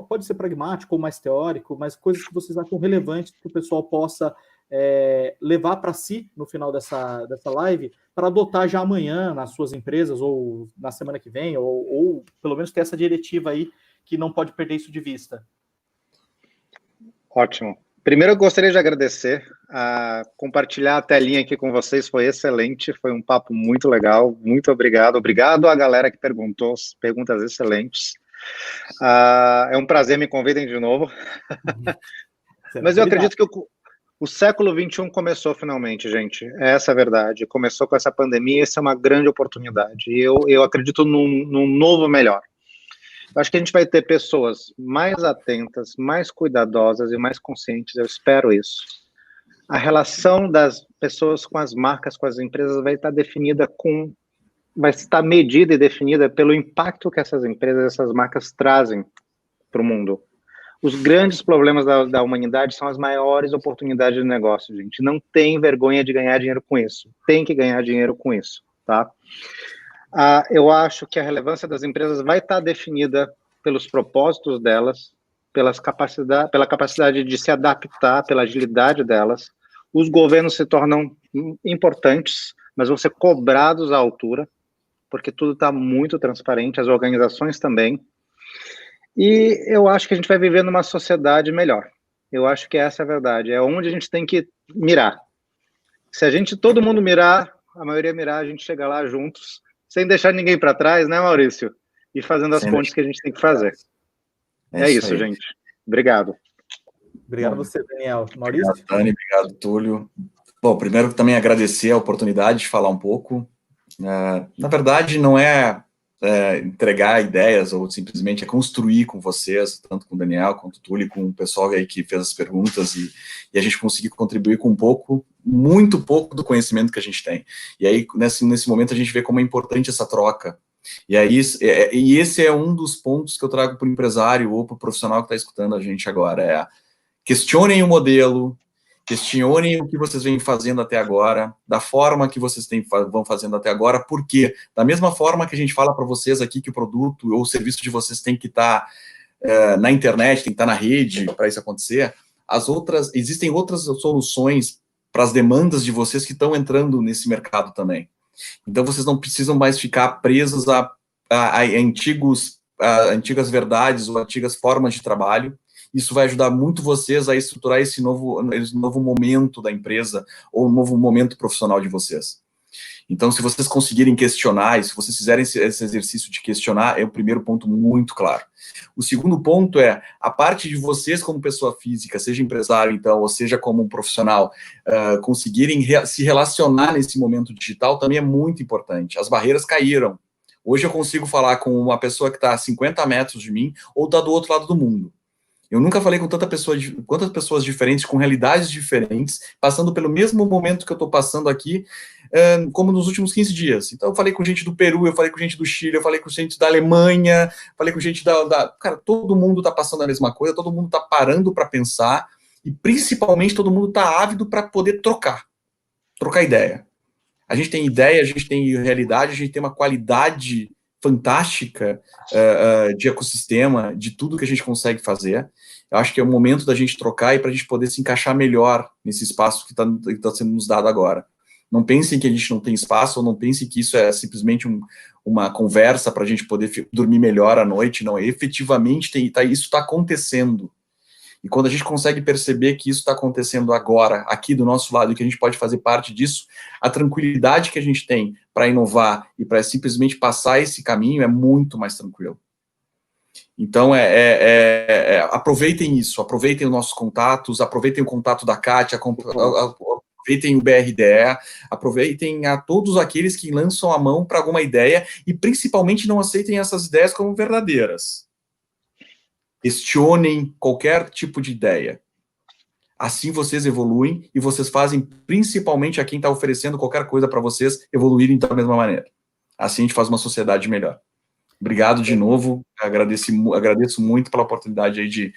S1: pode ser pragmático ou mais teórico, mas coisas que vocês acham relevantes que o pessoal possa levar para si no final dessa live, para adotar já amanhã nas suas empresas, ou na semana que vem, ou pelo menos ter essa diretiva aí, que não pode perder isso de vista.
S2: Ótimo. Primeiro, eu gostaria de agradecer. Compartilhar a telinha aqui com vocês foi excelente, foi um papo muito legal, muito obrigado. Obrigado à galera que perguntou, perguntas excelentes. É um prazer, me convidem de novo. Mas eu acredito que o século XXI começou finalmente, gente. Essa é a verdade. Começou com essa pandemia, essa é uma grande oportunidade. E eu acredito num novo melhor. Eu acho que a gente vai ter pessoas mais atentas, mais cuidadosas e mais conscientes, eu espero isso. A relação das pessoas com as marcas, com as empresas, vai estar medida e definida pelo impacto que essas empresas, essas marcas trazem para o mundo. Os grandes problemas da humanidade são as maiores oportunidades de negócio, gente. Não tem vergonha de ganhar dinheiro com isso. Tem que ganhar dinheiro com isso, tá? Eu acho que a relevância das empresas vai estar definida pelos propósitos delas, pela capacidade de se adaptar, pela agilidade delas. Os governos se tornam importantes, mas vão ser cobrados à altura, porque tudo está muito transparente, as organizações também. E eu acho que a gente vai viver numa sociedade melhor. Eu acho que essa é a verdade, é onde a gente tem que mirar. Se todo mundo mirar, a maioria mirar, a gente chega lá juntos, sem deixar ninguém para trás, né, Maurício? E fazendo as pontes que a gente tem que fazer. É isso, gente. Obrigado.
S1: Obrigado a você, Daniel. Maurício?
S3: Obrigado, Dani. Obrigado, Túlio. Bom, primeiro também agradecer a oportunidade de falar um pouco. Na verdade, não é entregar ideias ou simplesmente é construir com vocês, tanto com o Daniel quanto o Túlio, com o pessoal aí que fez as perguntas e a gente conseguir contribuir com muito pouco do conhecimento que a gente tem. E aí, nesse momento, a gente vê como é importante essa troca. E aí, esse é um dos pontos que eu trago para o empresário ou para o profissional que está escutando a gente agora, questionem o modelo, questionem o que vocês vêm fazendo até agora, da forma que vocês vão fazendo até agora, porque da mesma forma que a gente fala para vocês aqui que o produto ou o serviço de vocês tem que estar na internet, tem que estar na rede para isso acontecer, existem outras soluções para as demandas de vocês que estão entrando nesse mercado também. Então, vocês não precisam mais ficar presos a antigas verdades ou antigas formas de trabalho. Isso vai ajudar muito vocês a estruturar esse novo momento da empresa ou um novo momento profissional de vocês. Então, se vocês conseguirem questionar, e se vocês fizerem esse exercício de questionar, é o primeiro ponto muito claro. O segundo ponto é a parte de vocês como pessoa física, seja empresário, então, ou seja como um profissional, conseguirem se relacionar nesse momento digital também é muito importante. As barreiras caíram. Hoje eu consigo falar com uma pessoa que está a 50 metros de mim ou está do outro lado do mundo. Eu nunca falei com quantas pessoas diferentes, com realidades diferentes, passando pelo mesmo momento que eu estou passando aqui, como nos últimos 15 dias. Então, eu falei com gente do Peru, eu falei com gente do Chile, eu falei com gente da Alemanha, falei com gente Cara, todo mundo está passando a mesma coisa, todo mundo está parando para pensar, e principalmente todo mundo está ávido para poder trocar ideia. A gente tem ideia, a gente tem realidade, a gente tem uma qualidade fantástica de ecossistema, de tudo que a gente consegue fazer. Eu acho que é o momento da gente trocar e para a gente poder se encaixar melhor nesse espaço que está sendo nos dado agora. Não pensem que a gente não tem espaço, ou não pensem que isso é simplesmente uma conversa para a gente poder dormir melhor à noite. Não, efetivamente isso está acontecendo. E quando a gente consegue perceber que isso está acontecendo agora, aqui do nosso lado, e que a gente pode fazer parte disso, a tranquilidade que a gente tem para inovar e para simplesmente passar esse caminho é muito mais tranquilo. Então, aproveitem isso, aproveitem os nossos contatos, aproveitem o contato da Kátia, aproveitem o BRDE, aproveitem a todos aqueles que lançam a mão para alguma ideia e, principalmente, não aceitem essas ideias como verdadeiras. Questionem qualquer tipo de ideia. Assim vocês evoluem e vocês fazem, principalmente a quem está oferecendo qualquer coisa para vocês, evoluírem da mesma maneira. Assim a gente faz uma sociedade melhor. Obrigado de novo, agradeço muito pela oportunidade aí de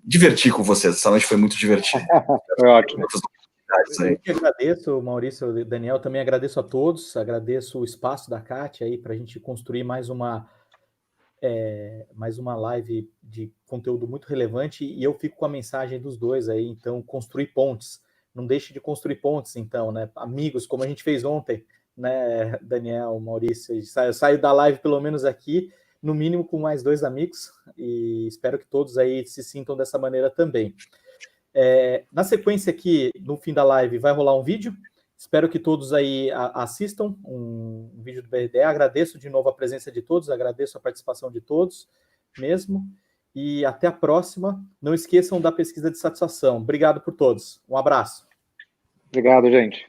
S3: divertir com vocês. Essa noite foi muito divertida.
S2: Foi ótimo.
S1: Eu que agradeço, Maurício e Daniel, também agradeço a todos, agradeço o espaço da Kátia aí para a gente construir mais uma live de conteúdo muito relevante, e eu fico com a mensagem dos dois aí, então, construir pontes. Não deixe de construir pontes, então, né? Amigos, como a gente fez ontem, né, Daniel, Maurício, eu saio da live pelo menos aqui, no mínimo com mais 2 amigos, e espero que todos aí se sintam dessa maneira também. Na sequência aqui, no fim da live, vai rolar um vídeo. Espero que todos aí assistam um vídeo do BRDE. Agradeço de novo a presença de todos, agradeço a participação de todos mesmo. E até a próxima. Não esqueçam da pesquisa de satisfação. Obrigado por todos. Um abraço.
S2: Obrigado, gente.